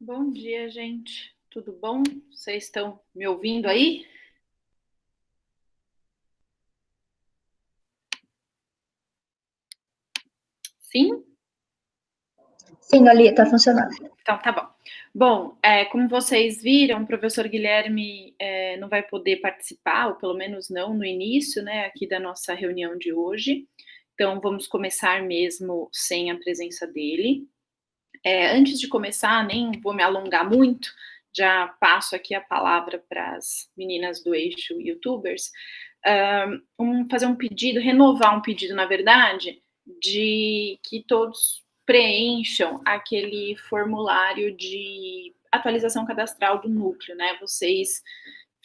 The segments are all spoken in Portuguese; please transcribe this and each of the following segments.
Bom dia, gente. Tudo bom? Vocês estão me ouvindo aí? Sim? Sim, ali está funcionando. Então tá bom. Bom, como vocês viram, o professor Guilherme não vai poder participar, ou pelo menos não no início, né, aqui da nossa reunião de hoje. Então vamos começar mesmo sem a presença dele. Antes de começar, nem vou me alongar muito, já passo aqui a palavra para as meninas do Eixo YouTubers. Fazer um pedido, renovar um pedido, na verdade, de que todos preencham aquele formulário de atualização cadastral do núcleo, né? Vocês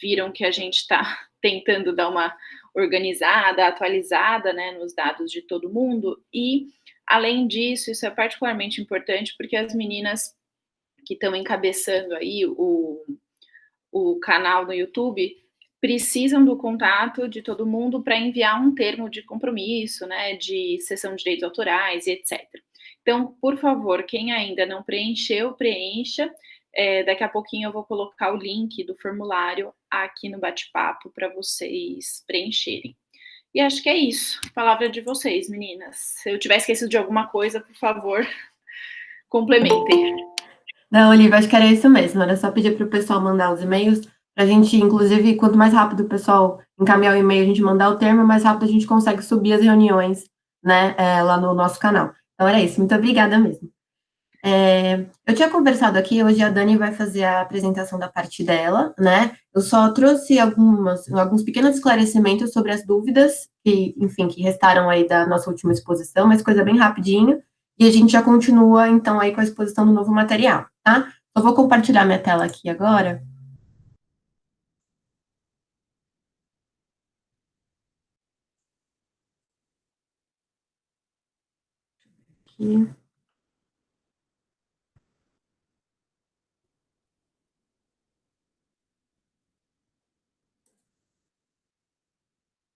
viram que a gente está tentando dar uma organizada, atualizada, né, nos dados de todo mundo, e além disso, isso é particularmente importante porque as meninas que estão encabeçando aí o canal no YouTube precisam do contato de todo mundo para enviar um termo de compromisso, né, de cessão de direitos autorais e etc. Então, por favor, quem ainda não preencheu, preencha. Daqui a pouquinho eu vou colocar o link do formulário aqui no bate-papo para vocês preencherem. E acho que é isso. Palavra de vocês, meninas. Se eu tiver esquecido de alguma coisa, por favor, complementem. Não, Olivia, acho que era isso mesmo. Era só pedir para o pessoal mandar os e-mails, para a gente, inclusive, quanto mais rápido o pessoal encaminhar o e-mail, a gente mandar o termo, mais rápido a gente consegue subir as reuniões, né, lá no nosso canal. Então, era isso. Muito obrigada mesmo. Eu tinha conversado aqui, hoje a Dani vai fazer a apresentação da parte dela, né? Eu só trouxe alguns pequenos esclarecimentos sobre as dúvidas que, enfim, que restaram aí da nossa última exposição, mas coisa bem rapidinho, e a gente já continua, então, aí com a exposição do novo material, tá? Eu vou compartilhar minha tela aqui agora. Aqui.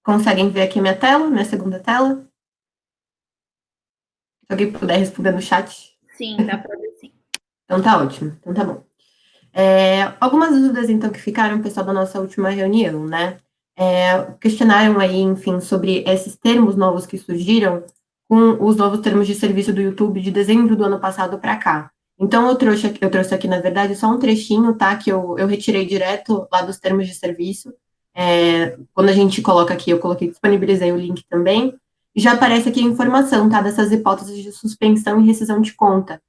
Conseguem ver aqui minha tela, minha segunda tela? Se alguém puder responder no chat. Sim, dá para ver sim. Então tá ótimo, então tá bom. Algumas dúvidas, então, que ficaram, pessoal, da nossa última reunião, né? Questionaram aí, enfim, sobre esses termos novos que surgiram com os novos termos de serviço do YouTube de dezembro do ano passado para cá. Então, eu trouxe aqui, na verdade, só um trechinho, tá? Que eu retirei direto lá dos termos de serviço. Quando a gente coloca aqui, eu disponibilizei o link também, e já aparece aqui a informação, tá? Dessas hipóteses de suspensão e rescisão de conta.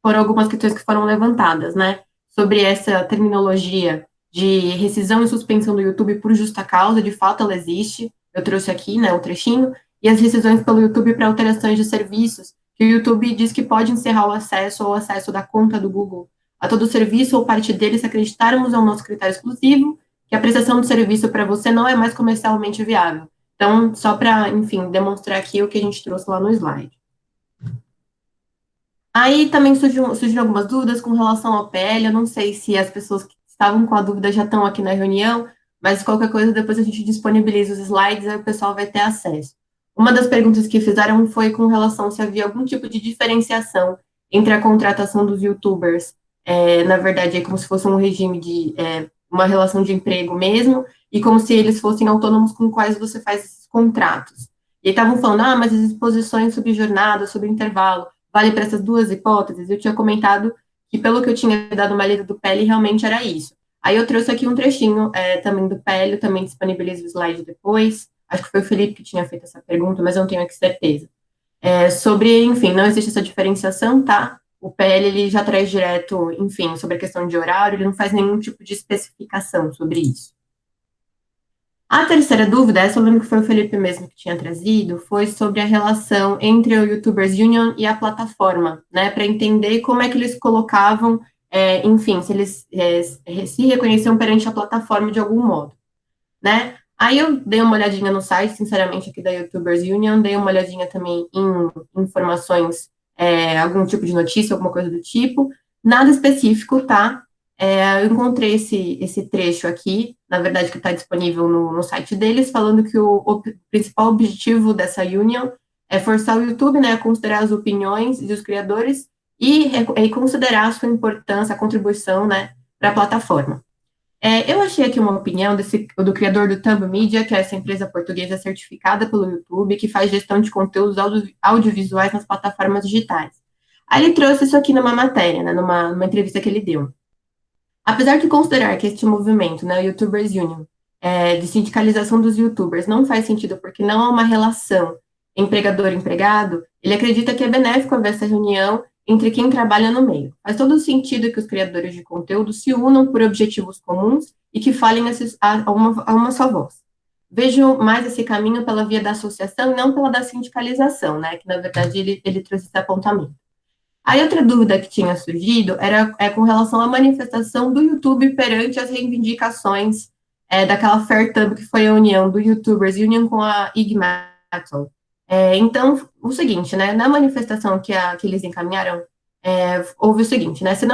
Foram algumas questões que foram levantadas, né? Sobre essa terminologia de rescisão e suspensão do YouTube por justa causa, de fato ela existe, eu trouxe aqui, né, o trechinho, e as rescisões pelo YouTube para alterações de serviços, que o YouTube diz que pode encerrar o acesso ou o acesso da conta do Google a todo serviço ou parte dele se acreditarmos ao nosso critério exclusivo, que a prestação do serviço para você não é mais comercialmente viável. Então, só para, enfim, demonstrar aqui o que a gente trouxe lá no slide. Aí também surgiram algumas dúvidas com relação ao PL. Eu não sei se as pessoas que estavam com a dúvida já estão aqui na reunião, mas qualquer coisa depois a gente disponibiliza os slides e o pessoal vai ter acesso. Uma das perguntas que fizeram foi com relação se havia algum tipo de diferenciação entre a contratação dos YouTubers, na verdade é como se fosse um regime de uma relação de emprego mesmo, e como se eles fossem autônomos com quais você faz esses contratos. E estavam falando, mas as exposições sobre jornada, sobre intervalo, vale para essas duas hipóteses? Eu tinha comentado que, pelo que eu tinha dado uma lida do PL, realmente era isso. Aí eu trouxe aqui um trechinho também do PL, eu também disponibilizo o slide depois. Acho que foi o Felipe que tinha feito essa pergunta, mas eu não tenho aqui certeza. Sobre, enfim, não existe essa diferenciação, tá? O PL, ele já traz direto, enfim, sobre a questão de horário, ele não faz nenhum tipo de especificação sobre isso. A terceira dúvida, essa eu lembro que foi o Felipe mesmo que tinha trazido, foi sobre a relação entre o YouTubers Union e a plataforma, né, para entender como é que eles colocavam, enfim, se eles se reconheciam perante a plataforma de algum modo, né. Aí eu dei uma olhadinha no site, sinceramente, aqui da YouTubers Union, dei uma olhadinha também em informações, algum tipo de notícia, alguma coisa do tipo, nada específico, tá? Eu encontrei esse trecho aqui, na verdade, que está disponível no site deles, falando que o principal objetivo dessa union é forçar o YouTube, né, a considerar as opiniões dos criadores e considerar a sua importância, a contribuição, né, para a plataforma. Eu achei aqui uma opinião do criador do Thumb Media, que é essa empresa portuguesa certificada pelo YouTube, que faz gestão de conteúdos audiovisuais nas plataformas digitais. Aí ele trouxe isso aqui numa matéria, né, numa entrevista que ele deu. Apesar de considerar que este movimento, né, o YouTubers Union, de sindicalização dos YouTubers não faz sentido porque não há uma relação empregador-empregado, ele acredita que é benéfico haver essa reunião entre quem trabalha no meio. Faz todo sentido que os criadores de conteúdo se unam por objetivos comuns e que falem a uma só voz. Vejo mais esse caminho pela via da associação e não pela da sindicalização, né, que na verdade ele trouxe esse apontamento. Aí outra dúvida que tinha surgido é com relação à manifestação do YouTube perante as reivindicações daquela Fairthumb, que foi a união do YouTubers Union com a Ig Metal. Então, o seguinte, né, na manifestação que eles encaminharam, houve o seguinte, né, se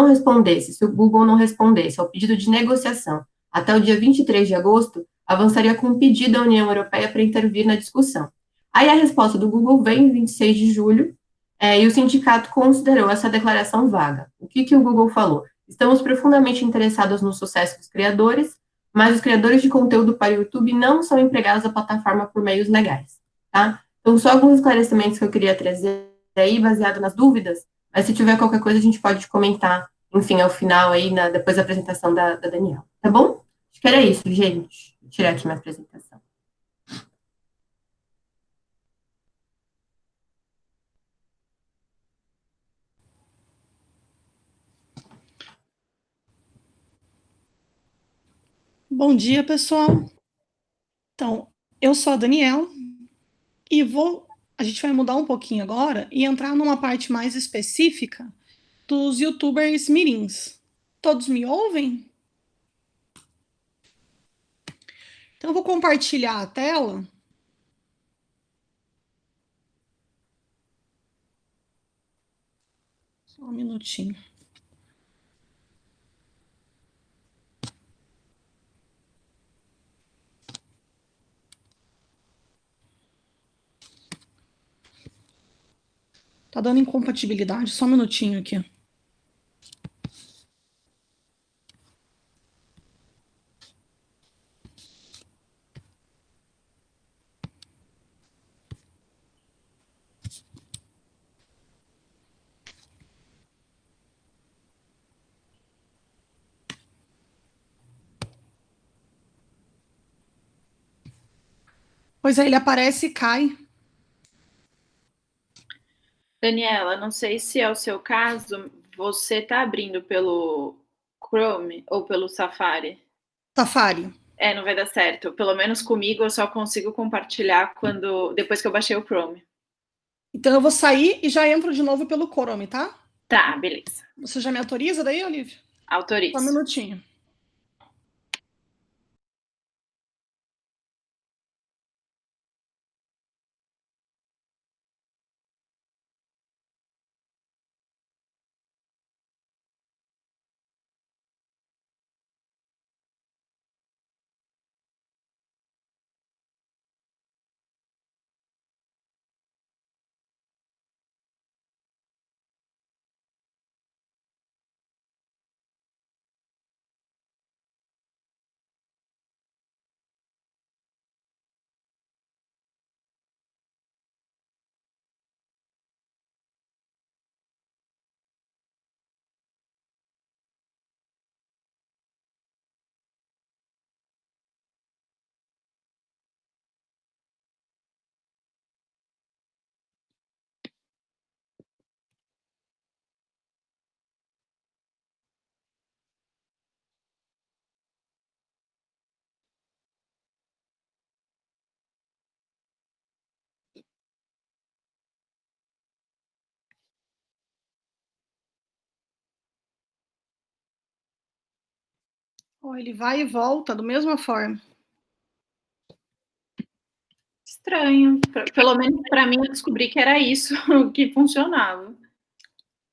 o Google não respondesse ao pedido de negociação até o dia 23 de agosto, avançaria com um pedido à União Europeia para intervir na discussão. Aí a resposta do Google vem em 26 de julho, e o sindicato considerou essa declaração vaga. O que o Google falou? Estamos profundamente interessados no sucesso dos criadores, mas os criadores de conteúdo para o YouTube não são empregados da plataforma por meios legais, tá? Então, só alguns esclarecimentos que eu queria trazer aí, baseado nas dúvidas, mas se tiver qualquer coisa, a gente pode comentar, enfim, ao final aí, depois da apresentação da Daniela, tá bom? Acho que era isso, gente. Vou tirar aqui minha apresentação. Bom dia, pessoal. Então, eu sou a Daniela e a gente vai mudar um pouquinho agora e entrar numa parte mais específica dos YouTubers mirins. Todos me ouvem? Então, eu vou compartilhar a tela. Só um minutinho. Tá dando incompatibilidade, só um minutinho aqui. Pois é, ele aparece e cai. Daniela, não sei se é o seu caso, você está abrindo pelo Chrome ou pelo Safari? Safari. Não vai dar certo. Pelo menos comigo eu só consigo compartilhar depois que eu baixei o Chrome. Então eu vou sair e já entro de novo pelo Chrome, tá? Tá, beleza. Você já me autoriza daí, Olivia? Autorizo. Só um minutinho. Ele vai e volta da mesma forma. Estranho. Pelo menos para mim eu descobri que era isso que funcionava.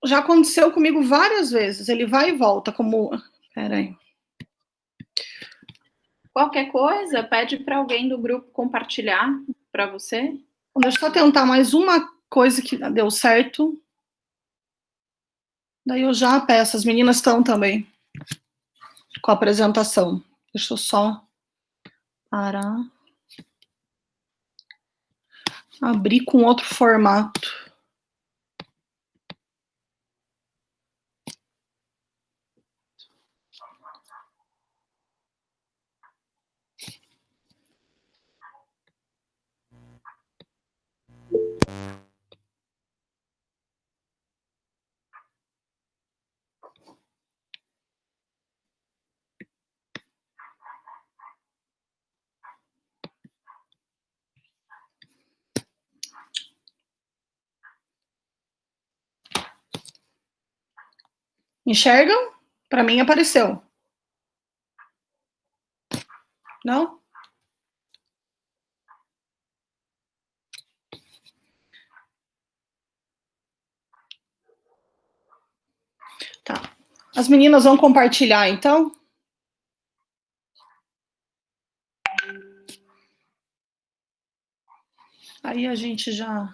Já aconteceu comigo várias vezes. Ele vai e volta como... Peraí. Qualquer coisa, pede para alguém do grupo compartilhar para você. Deixa eu só tentar mais uma coisa que deu certo. Daí eu já peço, as meninas estão também com a apresentação. Deixa eu só parar. Abrir com outro formato. Enxergam? Para mim apareceu. Não? Tá. As meninas vão compartilhar, então? Aí a gente já...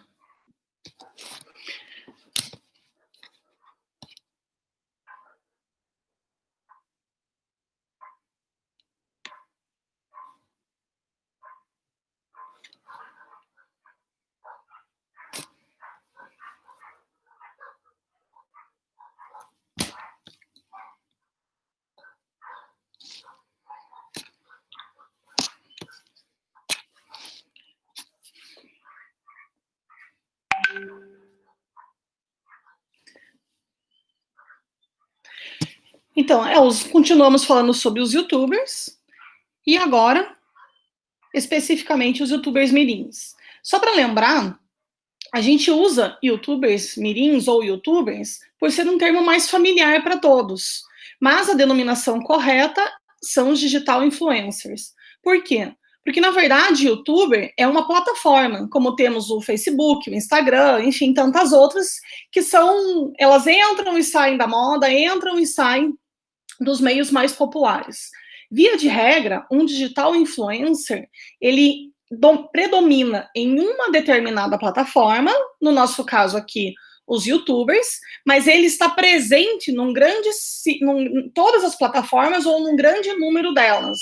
Então, continuamos falando sobre os youtubers, e agora, especificamente, os youtubers mirins. Só para lembrar, a gente usa youtubers mirins ou youtubers por ser um termo mais familiar para todos, mas a denominação correta são os digital influencers. Por quê? Porque, na verdade, youtuber é uma plataforma, como temos o Facebook, o Instagram, enfim, tantas outras, que elas entram e saem da moda, entram e saem dos meios mais populares. Via de regra, um digital influencer, ele predomina em uma determinada plataforma, no nosso caso aqui, os youtubers, mas ele está presente em todas as plataformas ou num grande número delas.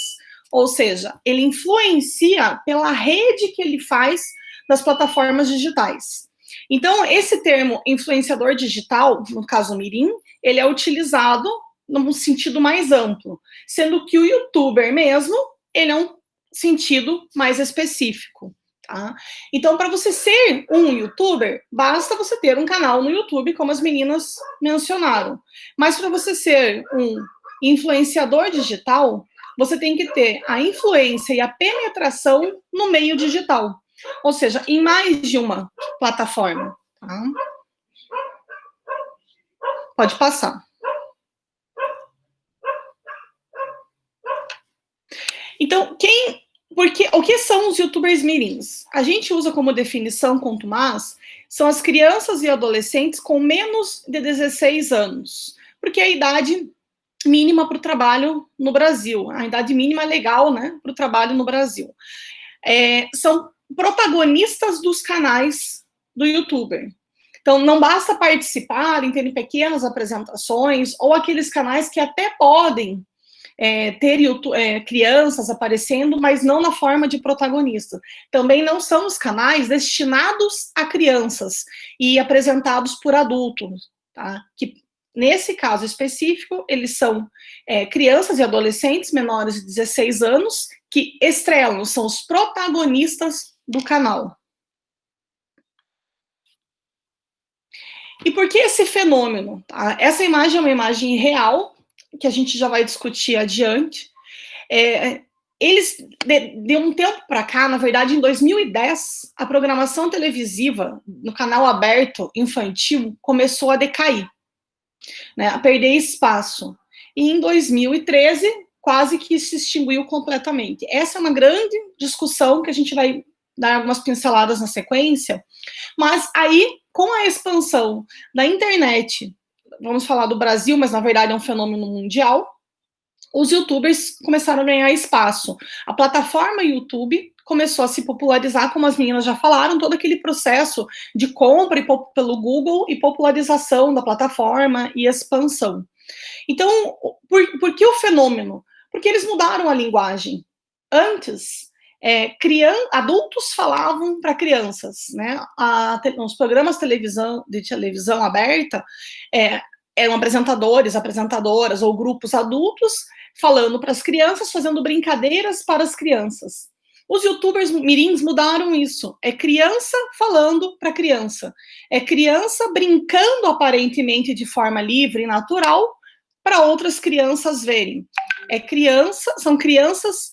Ou seja, ele influencia pela rede que ele faz das plataformas digitais. Então, esse termo influenciador digital, no caso Mirim, ele é utilizado num sentido mais amplo, sendo que o youtuber mesmo, ele é um sentido mais específico, tá? Então, para você ser um youtuber, basta você ter um canal no YouTube, como as meninas mencionaram. Mas para você ser um influenciador digital, você tem que ter a influência e a penetração no meio digital, ou seja, em mais de uma plataforma, tá? Pode passar. Então, o que são os youtubers mirins? A gente usa como definição contumaz, são as crianças e adolescentes com menos de 16 anos, porque é a idade mínima para o trabalho no Brasil, a idade mínima legal, né, para o trabalho no Brasil. São protagonistas dos canais do youtuber. Então, não basta participarem, terem pequenas apresentações, ou aqueles canais que até podem ter crianças aparecendo, mas não na forma de protagonista. Também não são os canais destinados a crianças e apresentados por adultos, tá? Que, nesse caso específico, eles são crianças e adolescentes menores de 16 anos que estrelam, são os protagonistas do canal. E por que esse fenômeno? Tá? Essa imagem é uma imagem real, que a gente já vai discutir adiante. Eles, de um tempo para cá, na verdade, em 2010, a programação televisiva no canal aberto infantil começou a decair, né, a perder espaço. E em 2013, quase que se extinguiu completamente. Essa é uma grande discussão que a gente vai dar algumas pinceladas na sequência, mas aí, com a expansão da internet, vamos falar do Brasil, mas na verdade é um fenômeno mundial, os youtubers começaram a ganhar espaço. A plataforma YouTube começou a se popularizar, como as meninas já falaram, todo aquele processo de compra pelo Google e popularização da plataforma e expansão. Então, por que o fenômeno? Porque eles mudaram a linguagem. Antes, adultos falavam para crianças, né? Os programas de televisão aberta eram apresentadoras ou grupos adultos falando para as crianças, fazendo brincadeiras para as crianças. Os youtubers mirins mudaram isso. É criança falando para criança. É criança brincando aparentemente de forma livre e natural para outras crianças verem. São crianças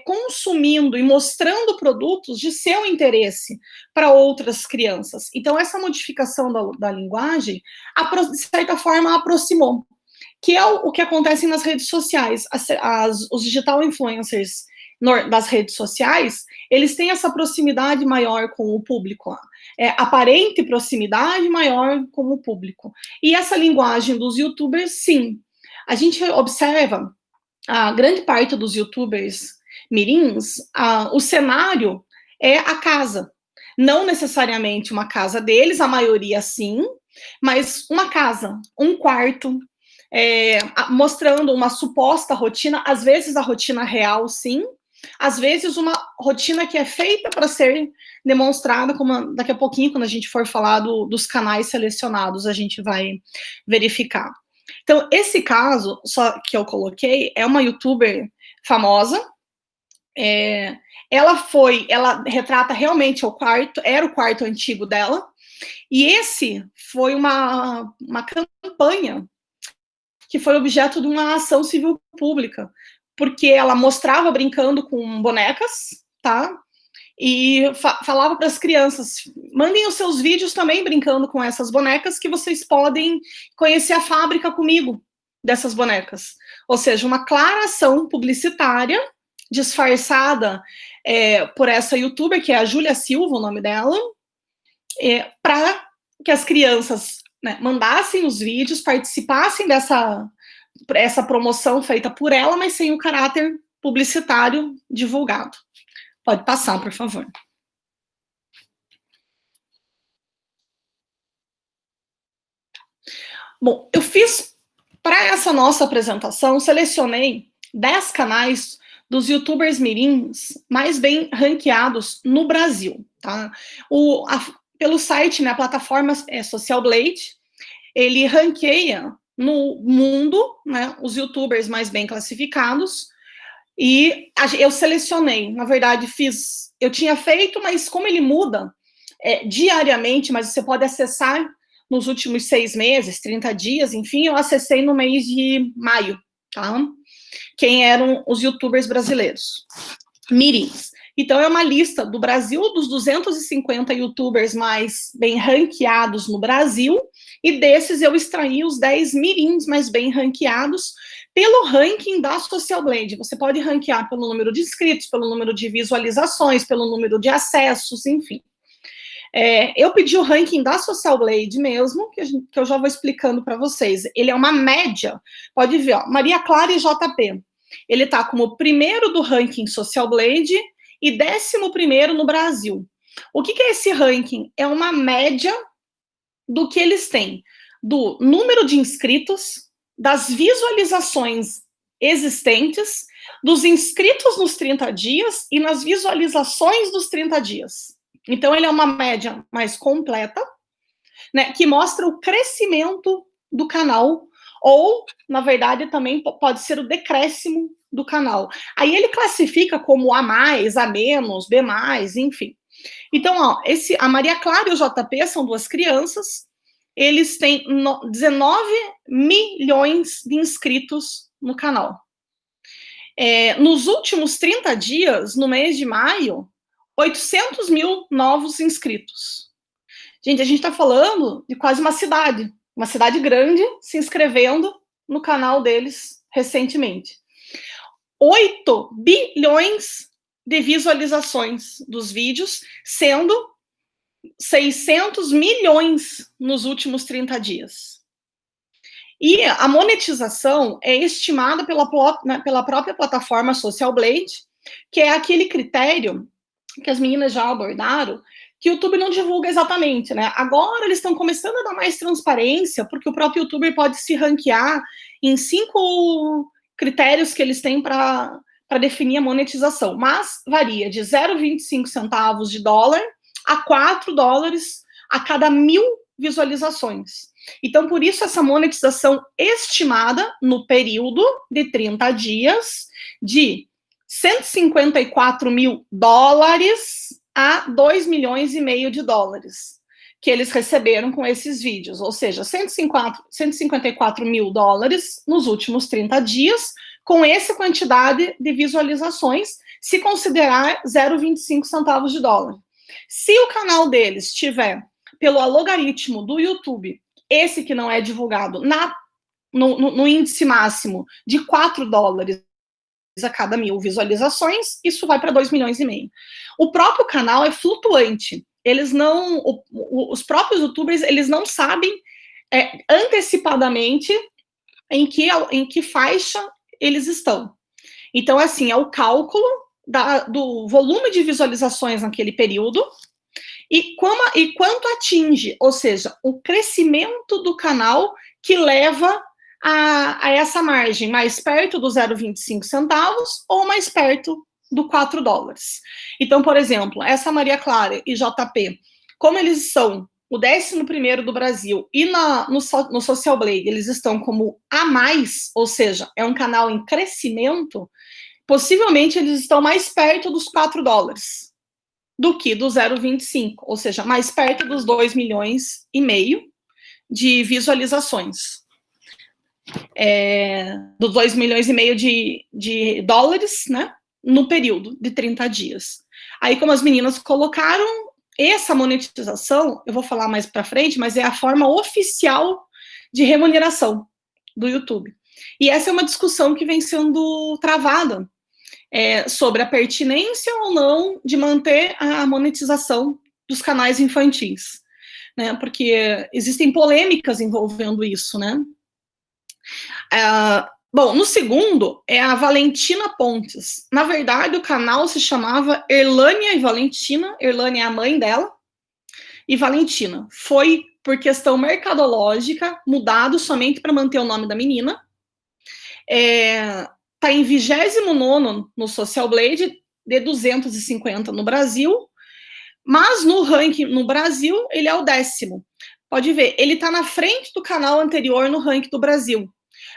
consumindo e mostrando produtos de seu interesse para outras crianças. Então, essa modificação da linguagem, de certa forma, aproximou, que é o que acontece nas redes sociais. Os digital influencers das redes sociais, eles têm essa proximidade maior com o público, aparente proximidade maior com o público. E essa linguagem dos youtubers, sim, a gente observa a grande parte dos youtubers mirins, o cenário é a casa. Não necessariamente uma casa deles, a maioria sim, mas uma casa, um quarto, mostrando uma suposta rotina, às vezes a rotina real, sim, às vezes uma rotina que é feita para ser demonstrada, como daqui a pouquinho, quando a gente for falar dos canais selecionados, a gente vai verificar. Então, esse caso, só que eu coloquei, é uma youtuber famosa, ela retrata realmente era o quarto antigo dela, e esse foi uma campanha que foi objeto de uma ação civil pública, porque ela mostrava brincando com bonecas, tá? E falava para as crianças, mandem os seus vídeos também brincando com essas bonecas, que vocês podem conhecer a fábrica comigo dessas bonecas. Ou seja, uma clara ação publicitária, disfarçada por essa youtuber, que é a Júlia Silva, o nome dela, para que as crianças, né, mandassem os vídeos, participassem essa promoção feita por ela, mas sem o caráter publicitário divulgado. Pode passar, por favor. Bom, eu fiz, para essa nossa apresentação, selecionei 10 canais dos youtubers mirins mais bem ranqueados no Brasil, tá? Pelo site, né, a plataforma Social Blade, ele ranqueia no mundo, né, os youtubers mais bem classificados, e eu selecionei, na verdade, eu tinha feito, mas como ele muda diariamente, mas você pode acessar nos últimos 6 meses, 30 dias, enfim, eu acessei no mês de maio, tá? Quem eram os youtubers brasileiros, mirins. Então, é uma lista do Brasil, dos 250 youtubers mais bem ranqueados no Brasil, e desses eu extraí os 10 mirins mais bem ranqueados pelo ranking da Social Blade. Você pode ranquear pelo número de inscritos, pelo número de visualizações, pelo número de acessos, enfim. Eu pedi o ranking da Social Blade mesmo, que eu já vou explicando para vocês. Ele é uma média, pode ver, ó, Maria Clara e JP. Ele está como primeiro do ranking Social Blade e 11º no Brasil. O que é esse ranking? É uma média do que eles têm, do número de inscritos, das visualizações existentes, dos inscritos nos 30 dias e nas visualizações dos 30 dias. Então, ele é uma média mais completa, né, que mostra o crescimento do canal, ou, na verdade, também pode ser o decréscimo do canal. Aí ele classifica como A+, A-, B+, enfim. Então, ó, a Maria Clara e o JP são 2 crianças, eles têm 19 milhões de inscritos no canal. Nos últimos 30 dias, no mês de maio, 800 mil novos inscritos. Gente, a gente está falando de quase uma cidade grande se inscrevendo no canal deles recentemente. 8 bilhões de visualizações dos vídeos, sendo 600 milhões nos últimos 30 dias. E a monetização é estimada pela própria plataforma Social Blade, que é aquele critério que as meninas já abordaram, que o YouTube não divulga exatamente, né? Agora eles estão começando a dar mais transparência, porque o próprio YouTuber pode se ranquear em 5 critérios que eles têm para definir a monetização, mas varia de 0,25 centavos de dólar a 4 dólares a cada 1.000 visualizações. Então, por isso, essa monetização estimada no período de 30 dias de 154 mil dólares a 2 milhões e meio de dólares que eles receberam com esses vídeos, ou seja, 154 mil dólares nos últimos 30 dias, com essa quantidade de visualizações, se considerar 0,25 centavos de dólar. Se o canal deles tiver, pelo logaritmo do YouTube, esse que não é divulgado, no índice máximo de 4 dólares a cada 1.000 visualizações, isso vai para 2 milhões e meio. O próprio canal é flutuante. Eles não, os próprios YouTubers, eles não sabem antecipadamente em que faixa eles estão. Então, assim, é o cálculo do volume de visualizações naquele período e quanto atinge, ou seja, o crescimento do canal que leva a essa margem, mais perto do 0,25 centavos ou mais perto do 4 dólares. Então, por exemplo, essa Maria Clara e JP, como eles são o 11º do Brasil e no Social Blade eles estão como a mais, ou seja, é um canal em crescimento, possivelmente eles estão mais perto dos 4 dólares do que do 0,25, ou seja, mais perto dos 2 milhões e meio de visualizações. Dos 2 milhões e meio de dólares, né, no período de 30 dias. Aí, como as meninas colocaram, essa monetização, eu vou falar mais para frente, mas é a forma oficial de remuneração do YouTube. E essa é uma discussão que vem sendo travada sobre a pertinência ou não de manter a monetização dos canais infantis, né, porque existem polêmicas envolvendo isso, né. Bom, no segundo é a Valentina Pontes. Na verdade, o canal se chamava Erlânia e Valentina. Erlânia é a mãe dela. E Valentina. Foi, por questão mercadológica, mudado somente para manter o nome da menina. Está em 29º no Social Blade, de 250 no Brasil. Mas no ranking no Brasil, ele é o 10º. Pode ver, ele está na frente do canal anterior no ranking do Brasil.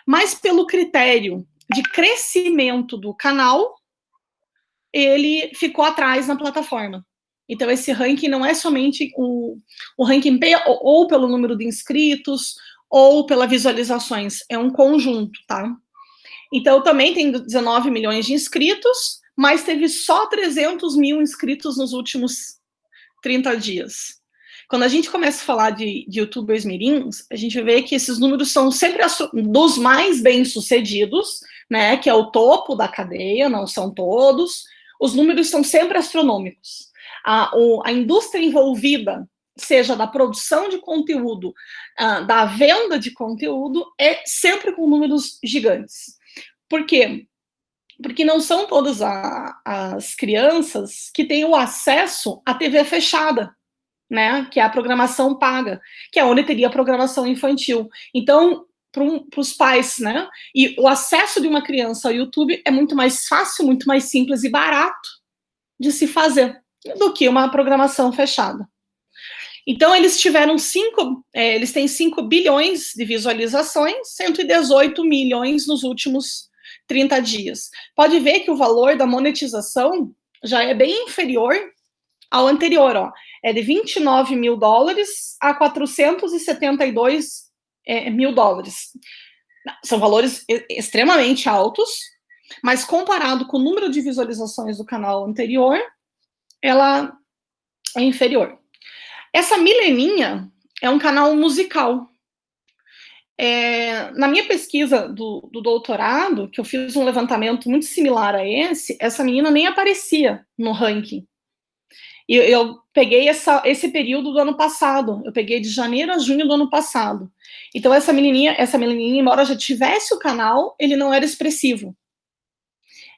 Mas pelo critério de crescimento do canal, ele ficou atrás na plataforma. Então, esse ranking não é somente o ranking ou pelo número de inscritos, ou pelas visualizações, é um conjunto, tá? Então, também tem 19 milhões de inscritos, mas teve só 300 mil inscritos nos últimos 30 dias. Quando a gente começa a falar de youtubers mirins, a gente vê que esses números são sempre dos mais bem-sucedidos, né, que é o topo da cadeia, não são todos, os números são sempre astronômicos. A indústria envolvida, seja da produção de conteúdo, da venda de conteúdo, é sempre com números gigantes. Por quê? Porque não são todas as crianças que têm o acesso à TV fechada, né, que é a programação paga, que é onde teria a programação infantil. Então, para os pais, né, e o acesso de uma criança ao YouTube é muito mais fácil, muito mais simples e barato de se fazer do que uma programação fechada. Então, eles têm 5 bilhões de visualizações, 118 milhões nos últimos 30 dias. Pode ver que o valor da monetização já é bem inferior ao anterior, ó. É de 29 mil dólares a 472 mil dólares. São valores extremamente altos, mas comparado com o número de visualizações do canal anterior, ela é inferior. Essa Mileninha é um canal musical. Na minha pesquisa do doutorado, que eu fiz um levantamento muito similar a essa menina nem aparecia no ranking. E eu peguei esse período do ano passado, eu peguei de janeiro a junho do ano passado. Então, essa menininha, embora já tivesse o canal, ele não era expressivo.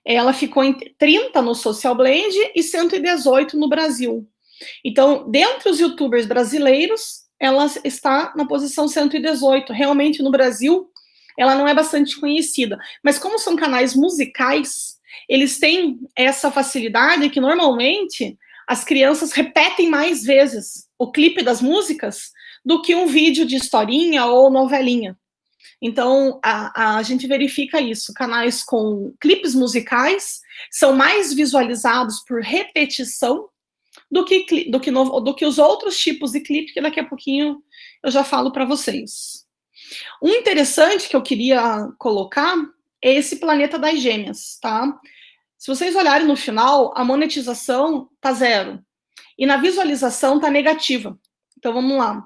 ela ficou em 30 no Social Blade e 118 no Brasil. Então, dentre os youtubers brasileiros, ela está na posição 118. Realmente, no Brasil, ela não é bastante conhecida. Mas como são canais musicais, eles têm essa facilidade que, normalmente, as crianças repetem mais vezes o clipe das músicas do que um vídeo de historinha ou novelinha. Então, a gente verifica isso. Canais com clipes musicais são mais visualizados por repetição do que os outros tipos de clipe, que daqui a pouquinho eu já falo para vocês. Um interessante que eu queria colocar é esse Planeta das Gêmeas, tá? Se vocês olharem no final, a monetização tá 0. E na visualização tá negativa. Então, vamos lá.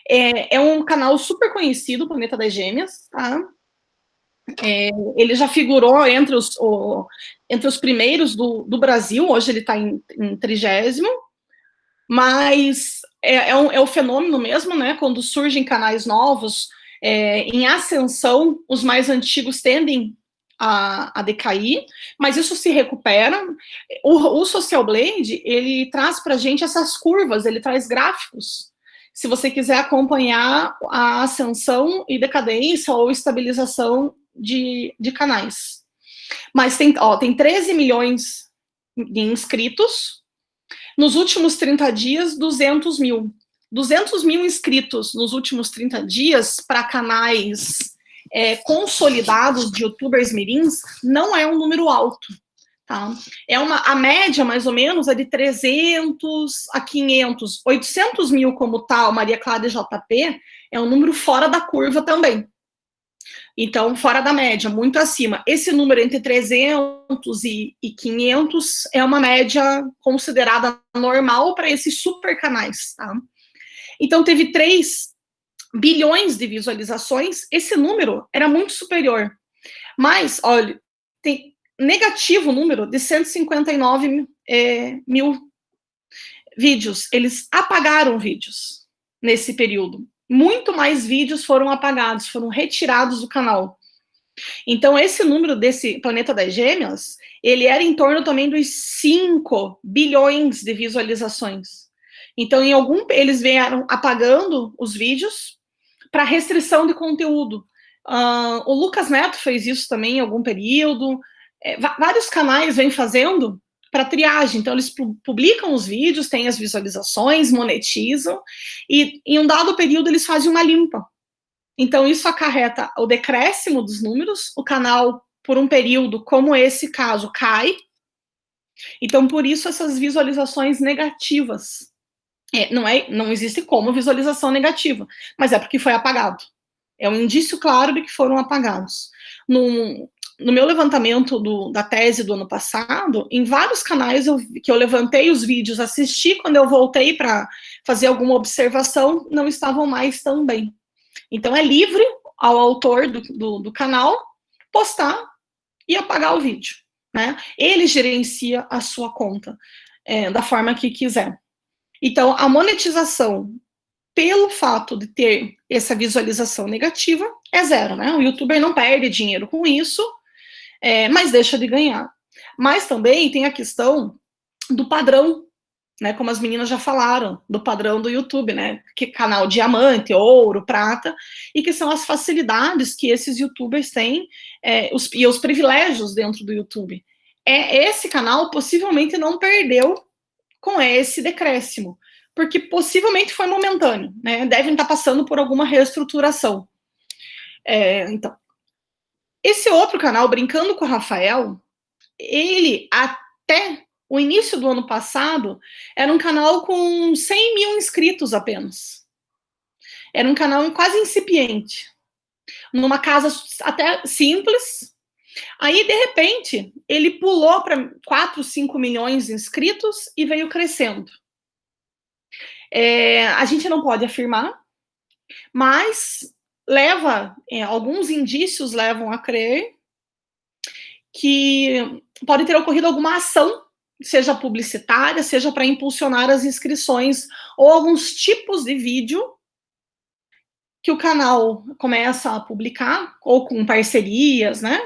É um canal super conhecido, Planeta das Gêmeas, tá? Ele já figurou entre os primeiros do Brasil, hoje ele está em 30º, mas é o fenômeno mesmo, né? Quando surgem canais novos em ascensão, os mais antigos tendem a decair, mas isso se recupera. O Social Blade, ele traz para a gente essas curvas, ele traz gráficos, se você quiser acompanhar a ascensão e decadência ou estabilização de canais. Mas tem 13 milhões de inscritos. Nos últimos 30 dias, 200 mil. 200 mil inscritos nos últimos 30 dias para canais consolidados de youtubers mirins não é um número alto. Tá? A média, mais ou menos, é de 300 a 500. 800 mil como tal, Maria Clara e JP, é um número fora da curva também. Então, fora da média, muito acima. Esse número entre 300 e 500 é uma média considerada normal para esses super canais, tá? Então, teve 3 bilhões de visualizações. Esse número era muito superior. Mas, olha, tem negativo número de 159 mil vídeos. Eles apagaram vídeos nesse período. Muito mais vídeos foram apagados, foram retirados do canal. Então, esse número desse Planeta das Gêmeas, ele era em torno também dos 5 bilhões de visualizações. Então, eles vieram apagando os vídeos para restrição de conteúdo. O Lucas Neto fez isso também em algum período. Vários canais vêm fazendo para triagem. Então, eles publicam os vídeos, têm as visualizações, monetizam, e em um dado período eles fazem uma limpa. Então, isso acarreta o decréscimo dos números, o canal, por um período, como esse caso, cai. Então, por isso, essas visualizações negativas. Não existe como visualização negativa, mas é porque foi apagado. É um indício claro de que foram apagados. No meu levantamento da tese do ano passado, em vários canais que eu levantei os vídeos, assisti, quando eu voltei para fazer alguma observação, não estavam mais tão bem. Então, é livre ao autor do canal postar e apagar o vídeo, né? Ele gerencia a sua conta da forma que quiser. Então, a monetização, pelo fato de ter essa visualização negativa, é 0, né? O youtuber não perde dinheiro com isso, mas deixa de ganhar. Mas também tem a questão do padrão, né? Como as meninas já falaram, do padrão do YouTube, né? Que canal diamante, ouro, prata, e que são as facilidades que esses youtubers têm e os privilégios dentro do YouTube. Esse canal possivelmente não perdeu com esse decréscimo, porque possivelmente foi momentâneo, né? Devem estar passando por alguma reestruturação. Então, esse outro canal, Brincando com o Rafael, ele, até o início do ano passado, era um canal com 100 mil inscritos apenas. Era um canal quase incipiente, numa casa até simples. Aí, de repente, ele pulou para 4, 5 milhões de inscritos e veio crescendo. A gente não pode afirmar, mas alguns indícios levam a crer que pode ter ocorrido alguma ação, seja publicitária, seja para impulsionar as inscrições, ou alguns tipos de vídeo que o canal começa a publicar, ou com parcerias, né?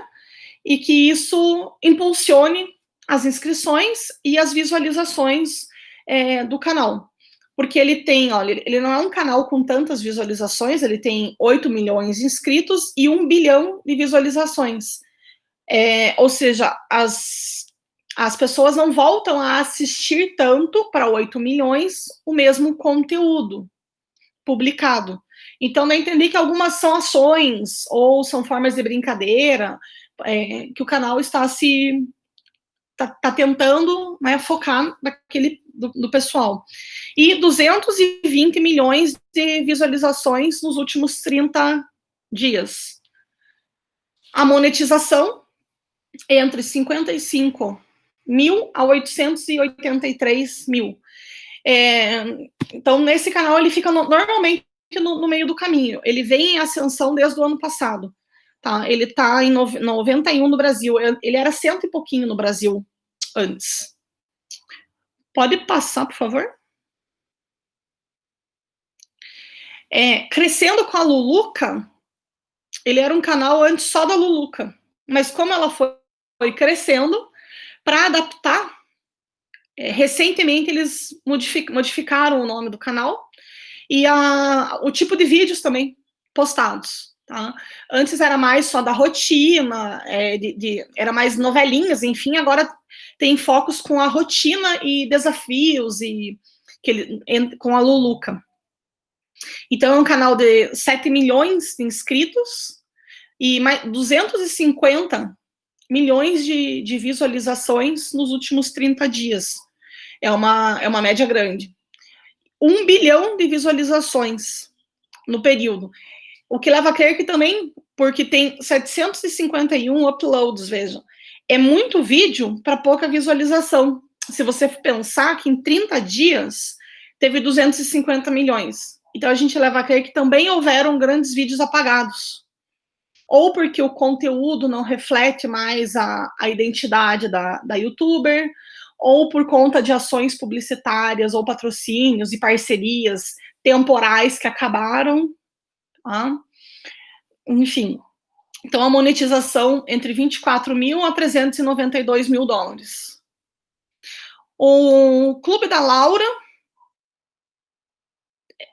e que isso impulsione as inscrições e as visualizações do canal. Porque ele tem, olha, ele não é um canal com tantas visualizações, ele tem 8 milhões de inscritos e 1 bilhão de visualizações. Ou seja, as pessoas não voltam a assistir tanto para 8 milhões o mesmo conteúdo publicado. Então, eu entendi que algumas são ações ou são formas de brincadeira que o canal está tentando, né, focar do pessoal. E 220 milhões de visualizações nos últimos 30 dias. A monetização entre 55 mil a 883 mil. Então, nesse canal, ele fica normalmente no meio do caminho. Ele vem em ascensão desde o ano passado. Tá? Ele está em 91 no Brasil. Ele era 100 e pouquinho no Brasil antes. Pode passar, por favor? Crescendo com a Luluca, ele era um canal antes só da Luluca. Mas como ela foi crescendo, para adaptar, recentemente eles modificaram o nome do canal e o tipo de vídeos também postados. Tá? Antes era mais só da rotina, era mais novelinhas, enfim, agora tem focos com a rotina e desafios com a Luluca. Então é um canal de 7 milhões de inscritos e mais 250 milhões de visualizações nos últimos 30 dias. É uma média grande. 1 bilhão de visualizações no período. O que leva a crer que também, porque tem 751 uploads, vejam. É muito vídeo para pouca visualização. Se você pensar que em 30 dias teve 250 milhões. Então a gente leva a crer que também houveram grandes vídeos apagados. Ou porque o conteúdo não reflete mais a identidade da youtuber, ou por conta de ações publicitárias, ou patrocínios e parcerias temporais que acabaram. Tá? Enfim. Então, a monetização entre 24 mil a 392 mil dólares. O Clube da Laura,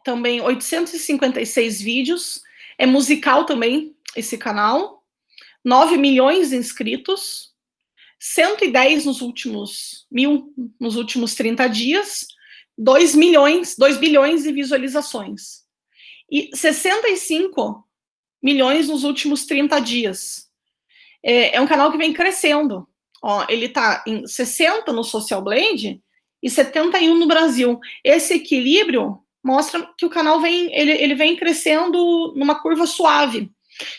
também 856 vídeos, é musical também, esse canal, 9 milhões de inscritos, 110 nos últimos 30 dias, 2 bilhões de visualizações. E 65 milhões nos últimos 30 dias. É um canal que vem crescendo. Ele está em 60 no Social Blade e 71 no Brasil. Esse equilíbrio mostra que o canal vem crescendo numa curva suave,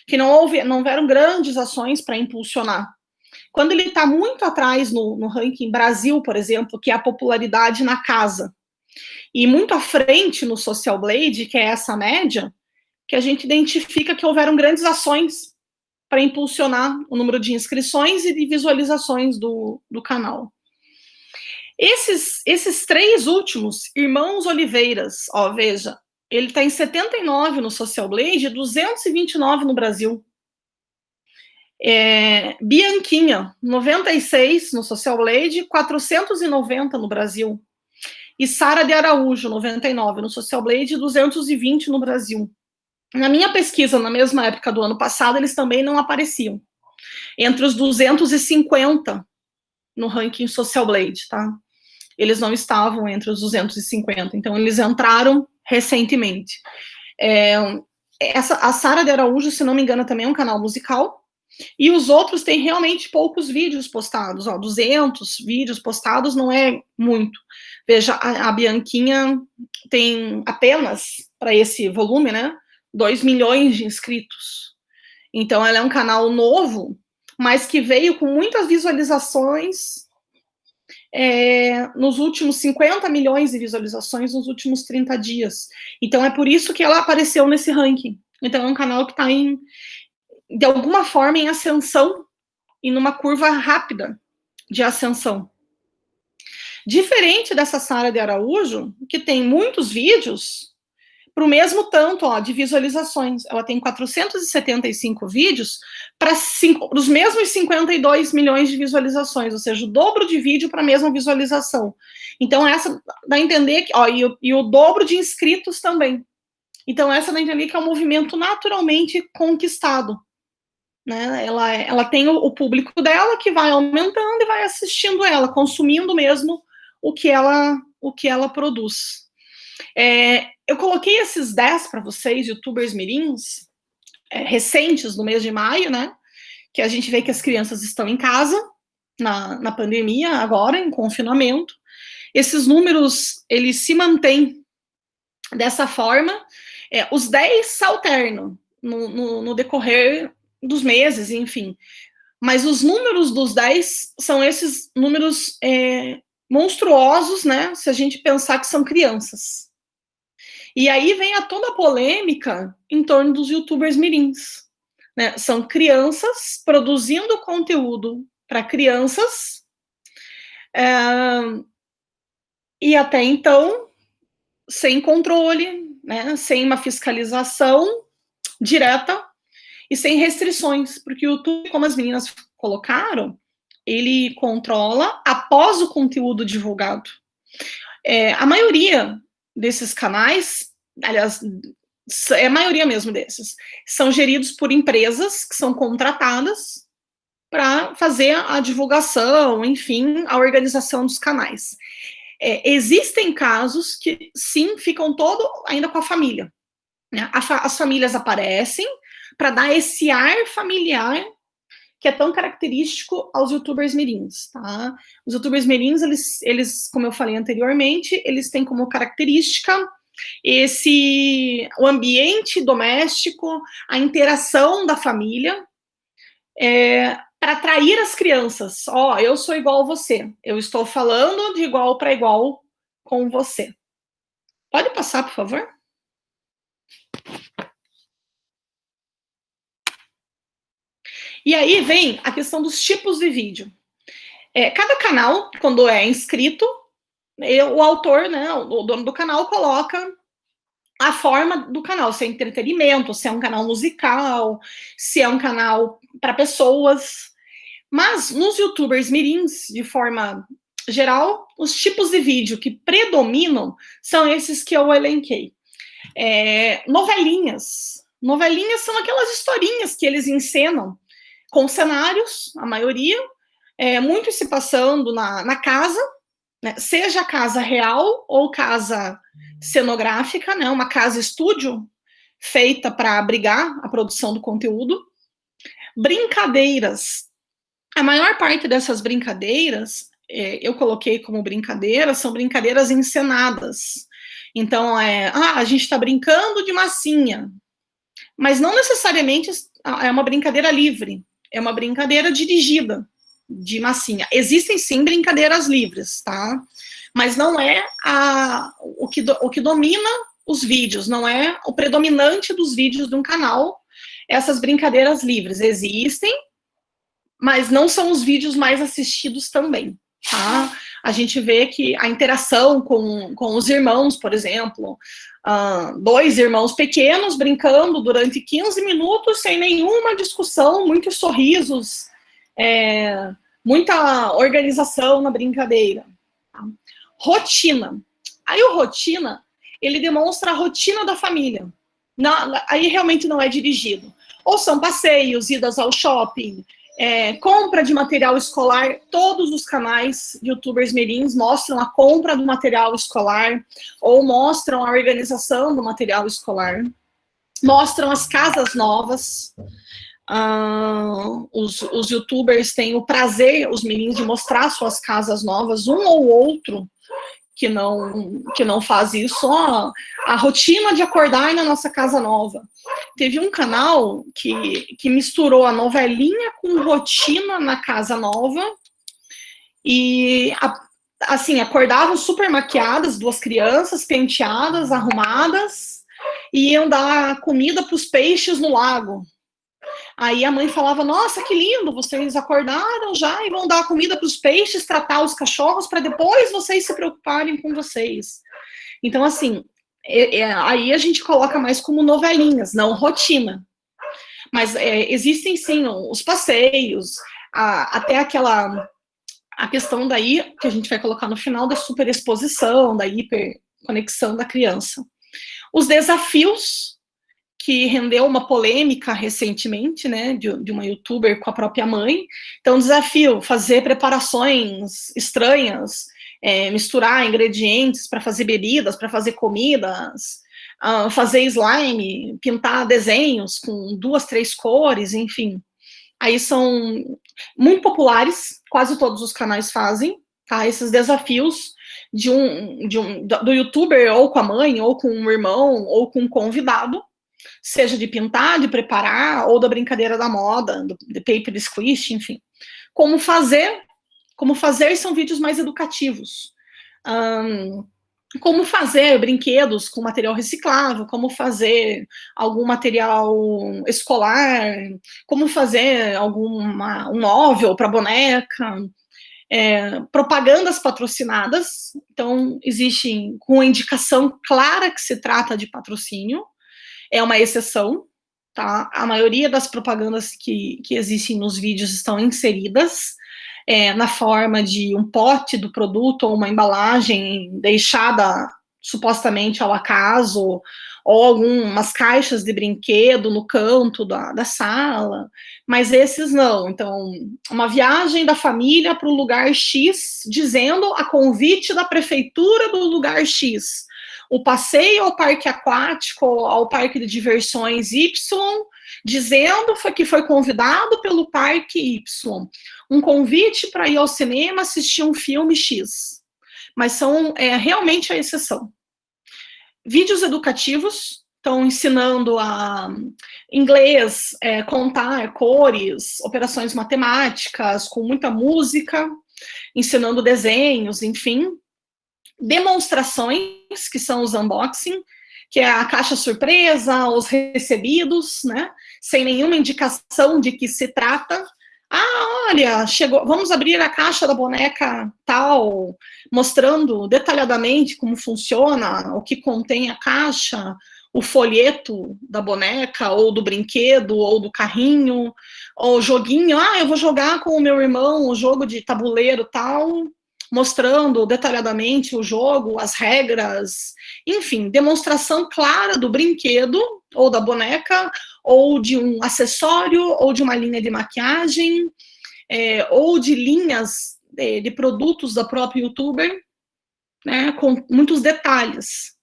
que não houveram grandes ações para impulsionar. Quando ele está muito atrás no ranking Brasil, por exemplo, que é a popularidade na casa, e muito à frente no Social Blade, que é essa média, que a gente identifica que houveram grandes ações para impulsionar o número de inscrições e de visualizações do canal. Esses 3 últimos, Irmãos Oliveiras, veja, ele está em 79 no Social Blade, 229 no Brasil. Bianquinha, 96 no Social Blade, 490 no Brasil. E Sara de Araújo, 99 no Social Blade, 220 no Brasil. Na minha pesquisa, na mesma época do ano passado, eles também não apareciam. Entre os 250 no ranking Social Blade, tá? Eles não estavam entre os 250, então eles entraram recentemente. A Sara de Araújo, se não me engano, também é um canal musical, e os outros têm realmente poucos vídeos postados, 200 vídeos postados não é muito. Veja, a Bianquinha tem apenas, para esse volume, né, 2 milhões de inscritos. Então, ela é um canal novo, mas que veio com muitas visualizações nos últimos 50 milhões de visualizações nos últimos 30 dias. Então, é por isso que ela apareceu nesse ranking. Então, é um canal que está, de alguma forma, em ascensão e numa curva rápida de ascensão. Diferente dessa Sara de Araújo, que tem muitos vídeos, para o mesmo tanto, ó, de visualizações. Ela tem 475 vídeos para os mesmos 52 milhões de visualizações, ou seja, o dobro de vídeo para a mesma visualização. Então, essa dá a entender que, ó, e o dobro de inscritos também. Então, essa dá a entender que é um movimento naturalmente conquistado. Né? Ela tem o público dela que vai aumentando e vai assistindo ela, consumindo mesmo o que ela produz. Eu coloquei esses 10 para vocês, youtubers mirins, recentes, no mês de maio, né? Que a gente vê que as crianças estão em casa, na pandemia, agora, em confinamento. Esses números, eles se mantêm dessa forma. Os 10 se alternam no decorrer dos meses, enfim. Mas os números dos 10 são esses números monstruosos, né? Se a gente pensar que são crianças. E aí vem toda a polêmica em torno dos youtubers mirins. Né? São crianças produzindo conteúdo para crianças, e até então, sem controle, né? Sem uma fiscalização direta e sem restrições, porque o YouTube, como as meninas colocaram, ele controla após o conteúdo divulgado. A maioria desses canais, aliás, a maioria mesmo desses, são geridos por empresas que são contratadas para fazer a divulgação, enfim, a organização dos canais. Existem casos que, sim, ficam ainda com a família. Né? As famílias aparecem para dar esse ar familiar que é tão característico aos youtubers mirins, tá? Os youtubers mirins, eles, como eu falei anteriormente, eles têm como característica o ambiente doméstico, a interação da família, para atrair as crianças. Eu sou igual a você, eu estou falando de igual para igual com você. Pode passar, por favor? E aí vem a questão dos tipos de vídeo. Cada canal, quando é inscrito, o autor, né, o dono do canal, coloca a forma do canal, se é entretenimento, se é um canal musical, se é um canal para pessoas. Mas nos youtubers mirins, de forma geral, os tipos de vídeo que predominam são esses que eu elenquei. Novelinhas. Novelinhas são aquelas historinhas que eles encenam com cenários, a maioria, muito se passando na casa, né, seja casa real ou casa cenográfica, né, uma casa estúdio feita para abrigar a produção do conteúdo. Brincadeiras. A maior parte dessas brincadeiras, eu coloquei como brincadeiras, são brincadeiras encenadas. Então, a gente está brincando de massinha, mas não necessariamente é uma brincadeira livre. É uma brincadeira dirigida de massinha. Existem, sim, brincadeiras livres, tá? Mas não é o que domina os vídeos, não é o predominante dos vídeos de um canal, essas brincadeiras livres. Existem, mas não são os vídeos mais assistidos também, tá? A gente vê que a interação com os irmãos, por exemplo, 2 irmãos pequenos brincando durante 15 minutos sem nenhuma discussão, muitos sorrisos, muita organização na brincadeira. Tá? Rotina. Aí o rotina, ele demonstra a rotina da família. Aí realmente não é dirigido. Ou são passeios, idas ao shopping, compra de material escolar. Todos os canais de youtubers mirins mostram a compra do material escolar, ou mostram a organização do material escolar, mostram as casas novas. Os youtubers têm o prazer, os mirins, de mostrar suas casas novas, um ou outro que não faz isso. A rotina de acordar na nossa casa nova. Teve um canal que misturou a novelinha com rotina na casa nova, e assim, acordavam super maquiadas, 2 crianças, penteadas, arrumadas, e iam dar comida para os peixes no lago. Aí a mãe falava: nossa, que lindo, vocês acordaram já e vão dar comida para os peixes, tratar os cachorros, para depois vocês se preocuparem com vocês. Então, assim, aí a gente coloca mais como novelinhas, não rotina. Mas existem, sim, os passeios, até a questão daí, que a gente vai colocar no final, da superexposição, da hiperconexão da criança. Os desafios, que rendeu uma polêmica recentemente, né, de uma youtuber com a própria mãe. Então, desafio, fazer preparações estranhas, misturar ingredientes para fazer bebidas, para fazer comidas, fazer slime, pintar desenhos com 2, 3 cores, enfim. Aí são muito populares, quase todos os canais fazem, tá? Esses desafios do youtuber, ou com a mãe, ou com um irmão, ou com um convidado, seja de pintar, de preparar, ou da brincadeira da moda, de paper squish, enfim. Como fazer são vídeos mais educativos. Como fazer brinquedos com material reciclável, como fazer algum material escolar, como fazer um móvel para boneca, propagandas patrocinadas. Então, existem com indicação clara que se trata de patrocínio, é uma exceção, tá? A maioria das propagandas que existem nos vídeos estão inseridas na forma de um pote do produto ou uma embalagem deixada supostamente ao acaso, ou algumas caixas de brinquedo no canto da sala, mas esses não. Então, uma viagem da família para o lugar X, dizendo a convite da prefeitura do lugar X, o passeio ao parque aquático, ao parque de diversões Y, dizendo que foi convidado pelo parque Y, um convite para ir ao cinema assistir um filme X, mas são realmente a exceção. Vídeos educativos, estão ensinando a inglês, contar cores, operações matemáticas, com muita música, ensinando desenhos, enfim. Demonstrações, que são os unboxing, que é a caixa surpresa, os recebidos, né, sem nenhuma indicação de que se trata. Olha, chegou, vamos abrir a caixa da boneca tal, mostrando detalhadamente como funciona, o que contém a caixa, o folheto da boneca, ou do brinquedo, ou do carrinho, ou joguinho, eu vou jogar com o meu irmão o jogo de tabuleiro tal, mostrando detalhadamente o jogo, as regras, enfim, demonstração clara do brinquedo, ou da boneca, ou de um acessório, ou de uma linha de maquiagem, ou de linhas de produtos da própria youtuber, né, com muitos detalhes.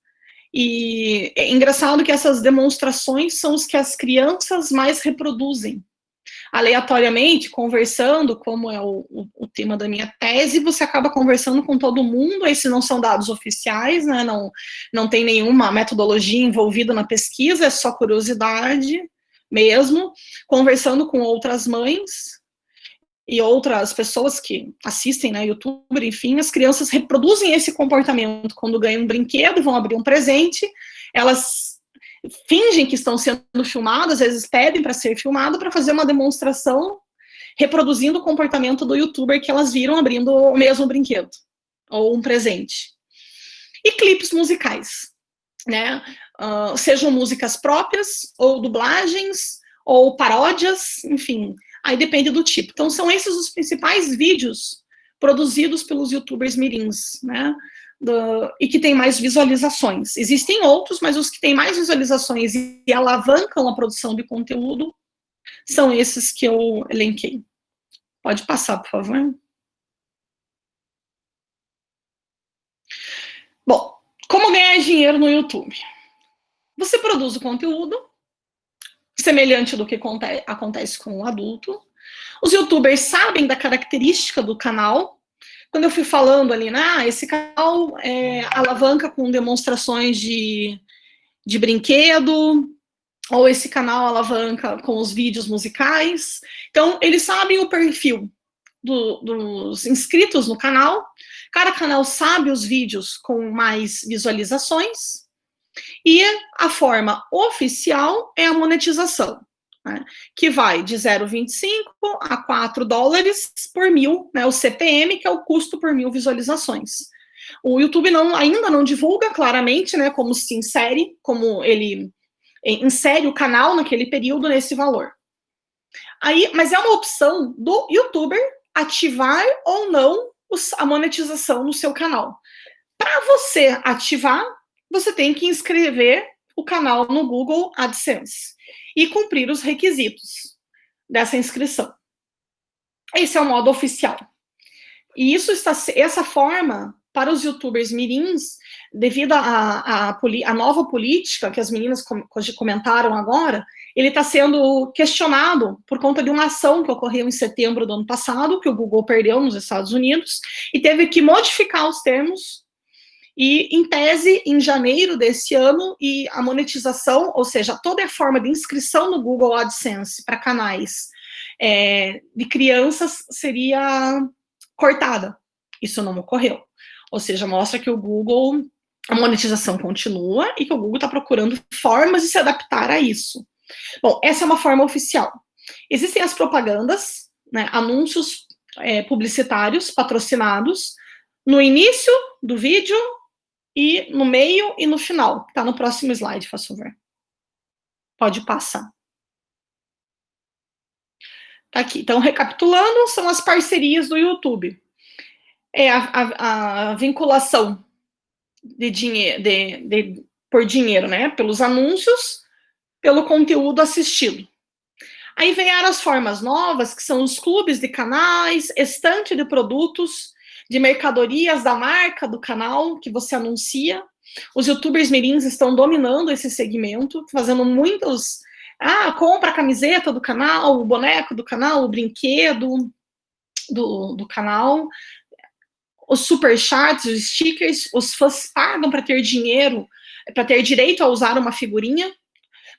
E é engraçado que essas demonstrações são os que as crianças mais reproduzem. Aleatoriamente, conversando, como é o tema da minha tese, você acaba conversando com todo mundo, esses não são dados oficiais, né, não tem nenhuma metodologia envolvida na pesquisa, é só curiosidade mesmo, conversando com outras mães e outras pessoas que assistem, né, youtuber, enfim, as crianças reproduzem esse comportamento quando ganham um brinquedo, vão abrir um presente, elas fingem que estão sendo filmadas, às vezes pedem para ser filmado, para fazer uma demonstração reproduzindo o comportamento do youtuber que elas viram abrindo o mesmo brinquedo, ou um presente. E clipes musicais, né, sejam músicas próprias, ou dublagens, ou paródias, enfim, aí depende do tipo. Então, são esses os principais vídeos produzidos pelos youtubers mirins, né, e que tem mais visualizações. Existem outros, mas os que têm mais visualizações e alavancam a produção de conteúdo são esses que eu elenquei. Pode passar, por favor. Bom, como ganhar dinheiro no YouTube? Você produz o conteúdo, semelhante do que acontece com o adulto. Os youtubers sabem da característica do canal. Quando eu fui falando ali, esse canal alavanca com demonstrações de brinquedo, ou esse canal alavanca com os vídeos musicais. Então, eles sabem o perfil dos inscritos no canal. Cada canal sabe os vídeos com mais visualizações. E a forma oficial é a monetização, né, que vai de 0,25 a $4 por 1.000, né, o CPM, que é o custo por 1.000 visualizações. O YouTube ainda não divulga claramente, né, como se insere, como ele insere o canal naquele período nesse valor. Aí, mas é uma opção do YouTuber ativar ou não a monetização no seu canal. Para você ativar, você tem que inscrever o canal no Google AdSense e cumprir os requisitos dessa inscrição. Esse é o modo oficial. E essa forma, para os youtubers mirins, devido à nova política que as meninas comentaram agora, ele está sendo questionado por conta de uma ação que ocorreu em setembro do ano passado, que o Google perdeu nos Estados Unidos, e teve que modificar os termos, e, em tese, em janeiro desse ano, e a monetização, ou seja, toda a forma de inscrição no Google AdSense para canais de crianças seria cortada. Isso não ocorreu. Ou seja, mostra que o Google, a monetização continua e que o Google está procurando formas de se adaptar a isso. Bom, essa é uma forma oficial. Existem as propagandas, né, anúncios publicitários patrocinados no início do vídeo e no meio e no final. Está no próximo slide, por favor. Pode passar. Tá aqui. Então, recapitulando, são as parcerias do YouTube. É a vinculação de dinheiro, por dinheiro, né? Pelos anúncios, pelo conteúdo assistido. Aí vieram as formas novas, que são os clubes de canais, estante de produtos, de mercadorias da marca do canal que você anuncia. Os youtubers mirins estão dominando esse segmento, fazendo muitos... compra a camiseta do canal, o boneco do canal, o brinquedo do canal, os superchats, os stickers, os fãs pagam para ter dinheiro, para ter direito a usar uma figurinha,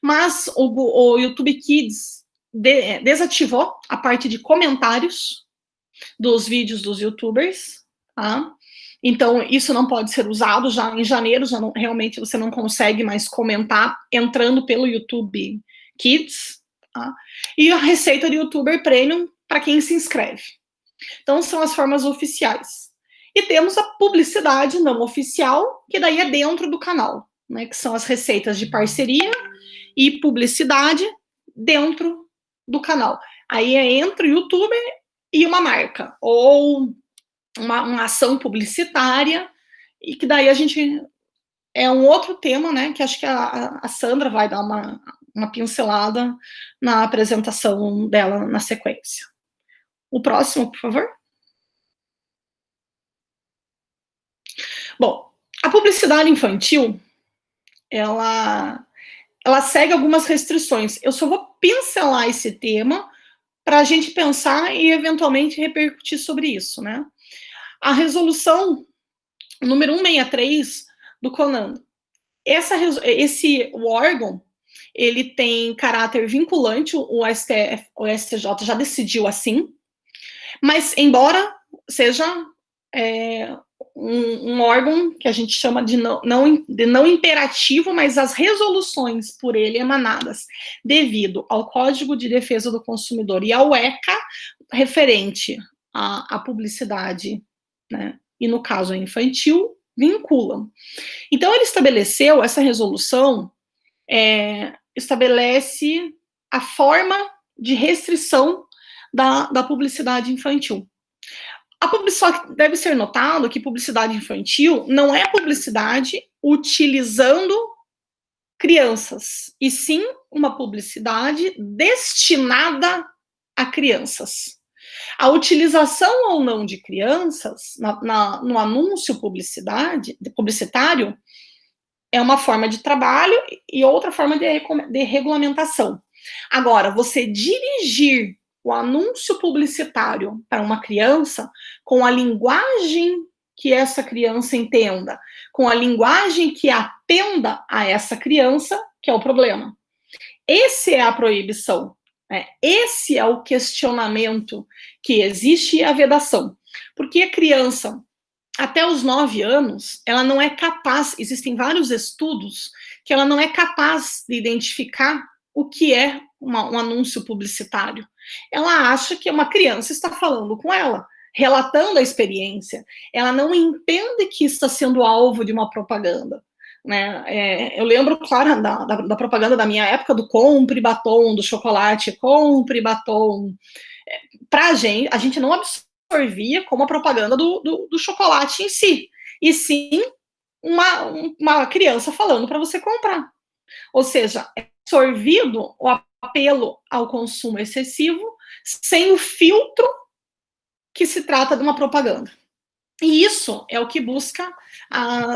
mas o YouTube Kids desativou a parte de comentários dos vídeos dos youtubers, tá? Então, isso não pode ser usado, já em janeiro, realmente você não consegue mais comentar entrando pelo YouTube Kids, tá? E a receita de YouTuber Premium para quem se inscreve. Então, são as formas oficiais. E temos a publicidade não oficial, que daí é dentro do canal, né? Que são as receitas de parceria e publicidade dentro do canal. Aí é entre o YouTuber e uma marca, ou uma ação publicitária, e que daí a gente... É um outro tema, né? Que acho que a Sandra vai dar uma pincelada na apresentação dela na sequência. O próximo, por favor. Bom, a publicidade infantil, ela segue algumas restrições. Eu só vou pincelar esse tema para a gente pensar e, eventualmente, repercutir sobre isso, né? A resolução número 163 do CONAN. O órgão, ele tem caráter vinculante, o STJ já decidiu assim, mas, embora seja um órgão que a gente chama de não imperativo, mas as resoluções por ele emanadas devido ao Código de Defesa do Consumidor e ao ECA, referente à publicidade, né, e no caso a infantil, vinculam. Então, ele estabeleceu, essa resolução estabelece a forma de restrição da publicidade infantil. Só deve ser notado que publicidade infantil não é publicidade utilizando crianças, e sim uma publicidade destinada a crianças. A utilização ou não de crianças no anúncio publicitário é uma forma de trabalho e outra forma de regulamentação. Agora, você dirigir o anúncio publicitário para uma criança com a linguagem que essa criança entenda, com a linguagem que atenda a essa criança, que é o problema. Essa é a proibição, né? Esse é o questionamento que existe e a vedação. Porque a criança, até os 9 anos, ela não é capaz, existem vários estudos, que ela não é capaz de identificar o que é um anúncio publicitário. Ela acha que uma criança está falando com ela. relatando a experiência, ela não entende que está sendo alvo de uma propaganda. Né? Eu lembro, claro, da propaganda da minha época, do compre batom, do chocolate, compre batom. Pra gente, a gente não absorvia como a propaganda do chocolate em si, e sim uma criança falando para você comprar. Ou seja, é absorvido o apelo ao consumo excessivo sem o filtro que se trata de uma propaganda. E isso é o que busca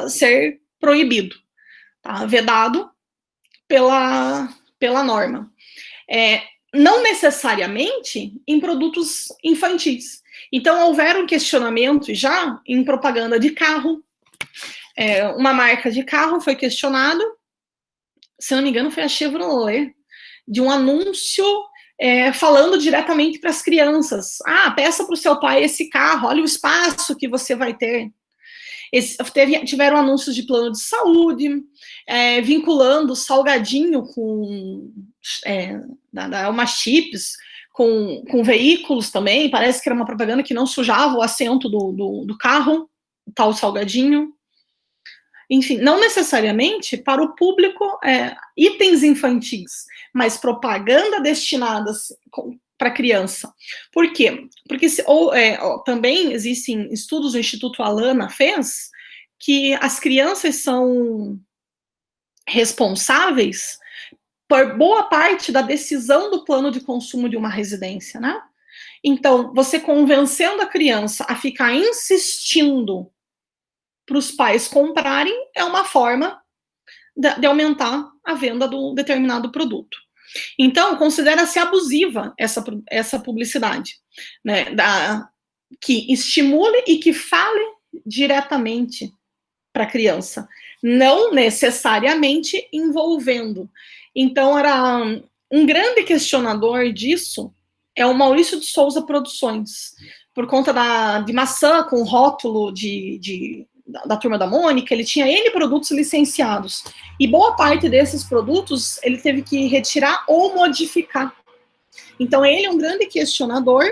ser proibido, tá? Vedado pela norma. Não necessariamente em produtos infantis. Então, houveram questionamentos já em propaganda de carro. Uma marca de carro foi questionada, se não me engano, foi a Chevrolet, de um anúncio falando diretamente para as crianças. Peça para o seu pai esse carro, olha o espaço que você vai ter. Tiveram anúncios de plano de saúde, vinculando salgadinho com umas chips, com veículos também. Parece que era uma propaganda que não sujava o assento do carro, o tal salgadinho. Enfim, não necessariamente para o público itens infantis, mas propaganda destinadas para criança. Por quê? Porque também existem estudos, o Instituto Alana fez, que as crianças são responsáveis por boa parte da decisão do plano de consumo de uma residência, né? Então, você convencendo a criança a ficar insistindo para os pais comprarem é uma forma de aumentar a venda do determinado produto. Então, considera-se abusiva essa publicidade, né, que estimule e que fale diretamente para a criança, não necessariamente envolvendo. Então, era um grande questionador disso é o Maurício de Souza Produções, por conta de maçã com rótulo da Turma da Mônica. Ele tinha N produtos licenciados, e boa parte desses produtos ele teve que retirar ou modificar. Então, ele é um grande questionador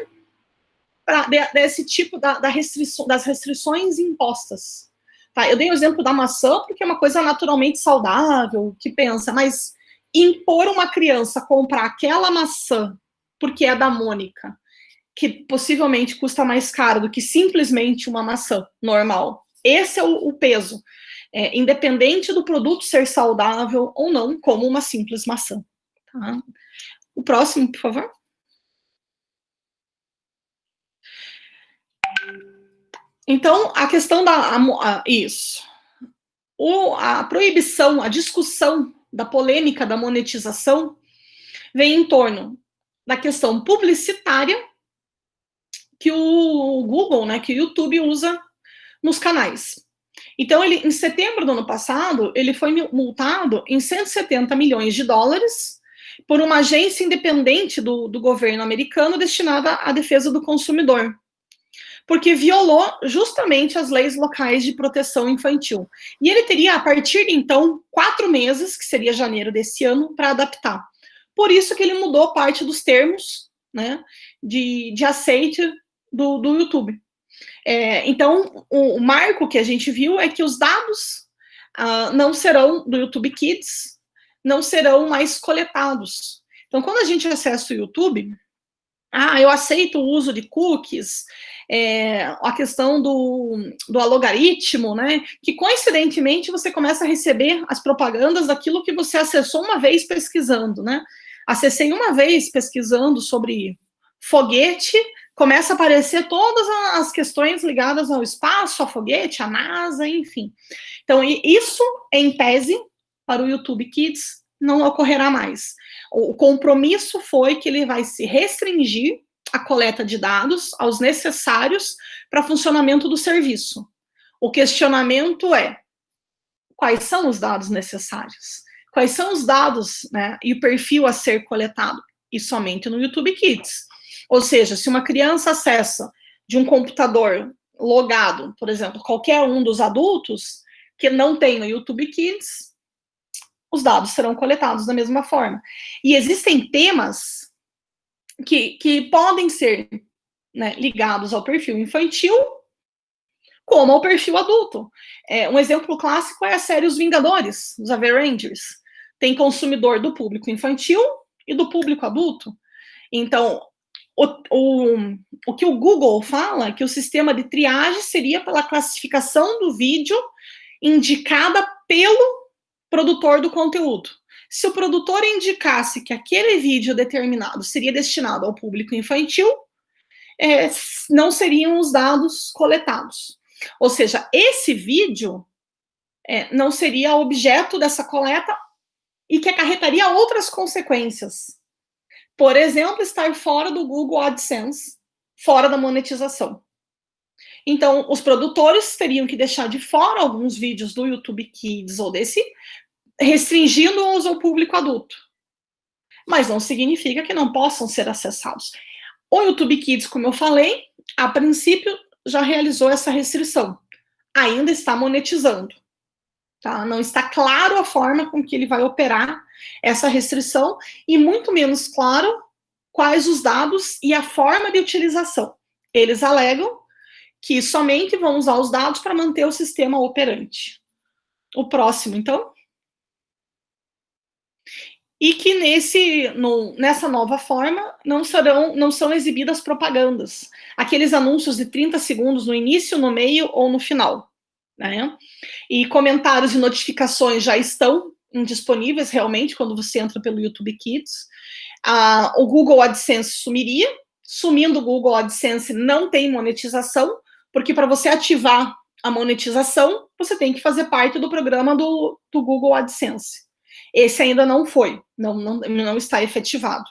desse tipo das restrições impostas. Tá? Eu dei o exemplo da maçã, porque é uma coisa naturalmente saudável, que pensa, mas impor uma criança a comprar aquela maçã porque é da Mônica, que possivelmente custa mais caro do que simplesmente uma maçã normal. Esse é o peso, independente do produto ser saudável ou não, como uma simples maçã. Tá? O próximo, por favor. Então, a questão a proibição, a discussão da polêmica da monetização vem em torno da questão publicitária que o Google, né, que o YouTube usa nos canais. Então, em setembro do ano passado, ele foi multado em 170 milhões de dólares por uma agência independente do governo americano destinada à defesa do consumidor, porque violou justamente as leis locais de proteção infantil. E ele teria, a partir de então, 4 meses, que seria janeiro desse ano, para adaptar. Por isso que ele mudou parte dos termos, né, de aceite do YouTube. Então, o marco que a gente viu é que os dados não serão do YouTube Kids, não serão mais coletados. Então, quando a gente acessa o YouTube, eu aceito o uso de cookies, a questão do algoritmo, né, que coincidentemente você começa a receber as propagandas daquilo que você acessou uma vez pesquisando, né? Acessei uma vez pesquisando sobre foguete, começa a aparecer todas as questões ligadas ao espaço, a foguete, a NASA, enfim. Então, isso, em tese, para o YouTube Kids, não ocorrerá mais. O compromisso foi que ele vai se restringir a coleta de dados aos necessários para funcionamento do serviço. O questionamento é: quais são os dados necessários? Quais são os dados, né, e o perfil a ser coletado? E somente no YouTube Kids. Ou seja, se uma criança acessa de um computador logado, por exemplo, qualquer um dos adultos que não tem no YouTube Kids, os dados serão coletados da mesma forma. E existem temas que podem ser né, ligados ao perfil infantil, como ao perfil adulto. Um exemplo clássico é a série Os Vingadores, os Avengers. Tem consumidor do público infantil e do público adulto. Então, o que o Google fala é que o sistema de triagem seria pela classificação do vídeo indicada pelo produtor do conteúdo. Se o produtor indicasse que aquele vídeo determinado seria destinado ao público infantil, não seriam os dados coletados. Ou seja, esse vídeo não seria objeto dessa coleta e que acarretaria outras consequências. Por exemplo, estar fora do Google AdSense, fora da monetização. Então, os produtores teriam que deixar de fora alguns vídeos do YouTube Kids ou desse, restringindo-os ao público adulto. Mas não significa que não possam ser acessados. O YouTube Kids, como eu falei, a princípio já realizou essa restrição. Ainda está monetizando. Tá? Não está claro a forma com que ele vai operar essa restrição e muito menos claro quais os dados e a forma de utilização. Eles alegam que somente vão usar os dados para manter o sistema operante. O próximo, então. E que nessa nova forma não são exibidas propagandas. Aqueles anúncios de 30 segundos no início, no meio ou no final. Né? E comentários e notificações já estão indisponíveis realmente quando você entra pelo YouTube Kids. O Google AdSense sumiria. Sumindo o Google AdSense não tem monetização, porque para você ativar a monetização, você tem que fazer parte do programa do Google AdSense. Esse ainda não foi, não está efetivado.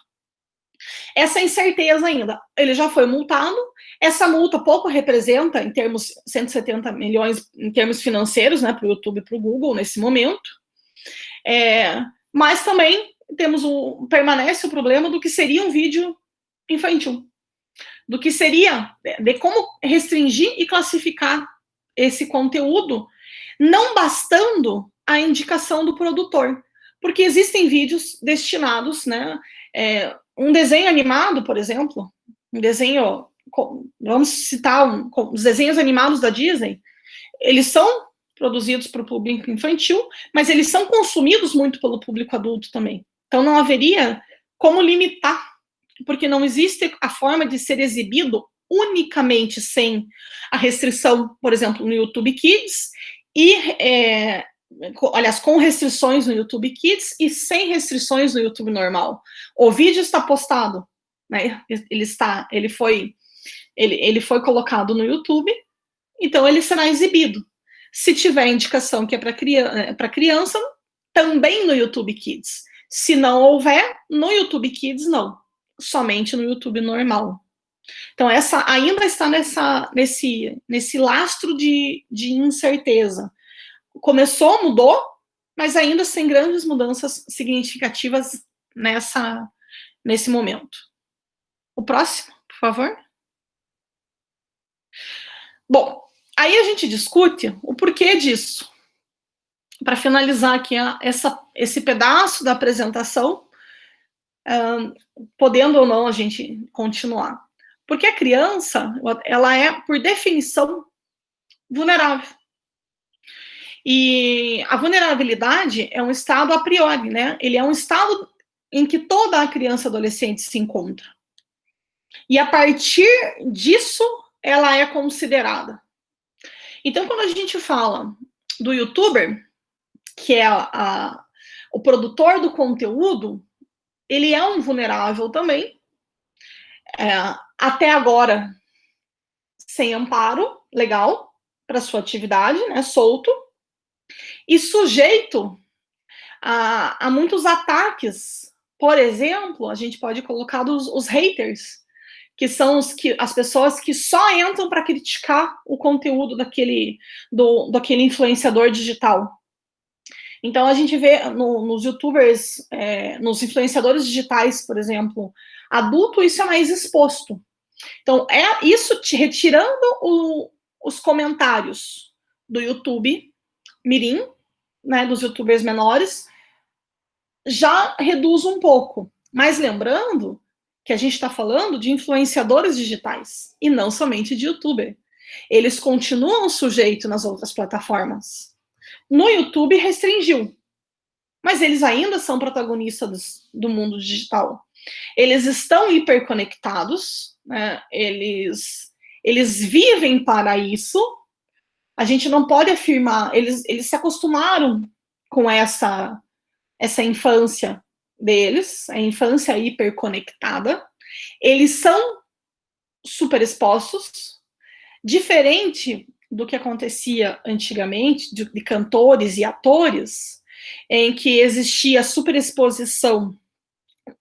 Essa incerteza ainda, ele já foi multado, essa multa pouco representa, em termos 170 milhões, em termos financeiros, né, para o YouTube e para o Google nesse momento, mas também permanece o problema do que seria um vídeo infantil, do que seria, de como restringir e classificar esse conteúdo, não bastando a indicação do produtor, porque existem vídeos destinados, né, um desenho animado, por exemplo, vamos citar os desenhos animados da Disney, eles são produzidos para o público infantil, mas eles são consumidos muito pelo público adulto também. Então não haveria como limitar, porque não existe a forma de ser exibido unicamente sem a restrição, por exemplo, no YouTube Kids, aliás, com restrições no YouTube Kids e sem restrições no YouTube normal. O vídeo está postado, né? Ele foi colocado no YouTube, então ele será exibido. Se tiver indicação que é para criança, também no YouTube Kids. Se não houver, no YouTube Kids não, somente no YouTube normal. Então essa ainda está nesse lastro de incerteza. Começou, mudou, mas ainda sem grandes mudanças significativas nesse momento. O próximo, por favor. Bom, aí a gente discute o porquê disso. Para finalizar aqui esse pedaço da apresentação, podendo ou não a gente continuar. Porque a criança, ela é, por definição, vulnerável. E a vulnerabilidade é um estado a priori, né? Ele é um estado em que toda a criança e adolescente se encontra. E a partir disso, ela é considerada. Então, quando a gente fala do youtuber, que é o produtor do conteúdo, ele é um vulnerável também. Até agora, sem amparo legal para sua atividade, né? Solto. E sujeito a muitos ataques. Por exemplo, a gente pode colocar os haters, que são as pessoas que só entram para criticar o conteúdo daquele influenciador digital. Então, a gente vê nos youtubers, nos influenciadores digitais, por exemplo, adulto, isso é mais exposto. Então, isso retirando os comentários do YouTube Mirim, né, dos youtubers menores, já reduz um pouco. Mas lembrando que a gente está falando de influenciadores digitais, e não somente de youtuber. Eles continuam sujeitos nas outras plataformas. No YouTube restringiu, mas eles ainda são protagonistas do mundo digital. Eles estão hiperconectados, né? Eles vivem para isso. A gente não pode afirmar, eles se acostumaram com essa infância deles, a infância hiperconectada. Eles são super expostos, diferente do que acontecia antigamente, de cantores e atores, em que existia superexposição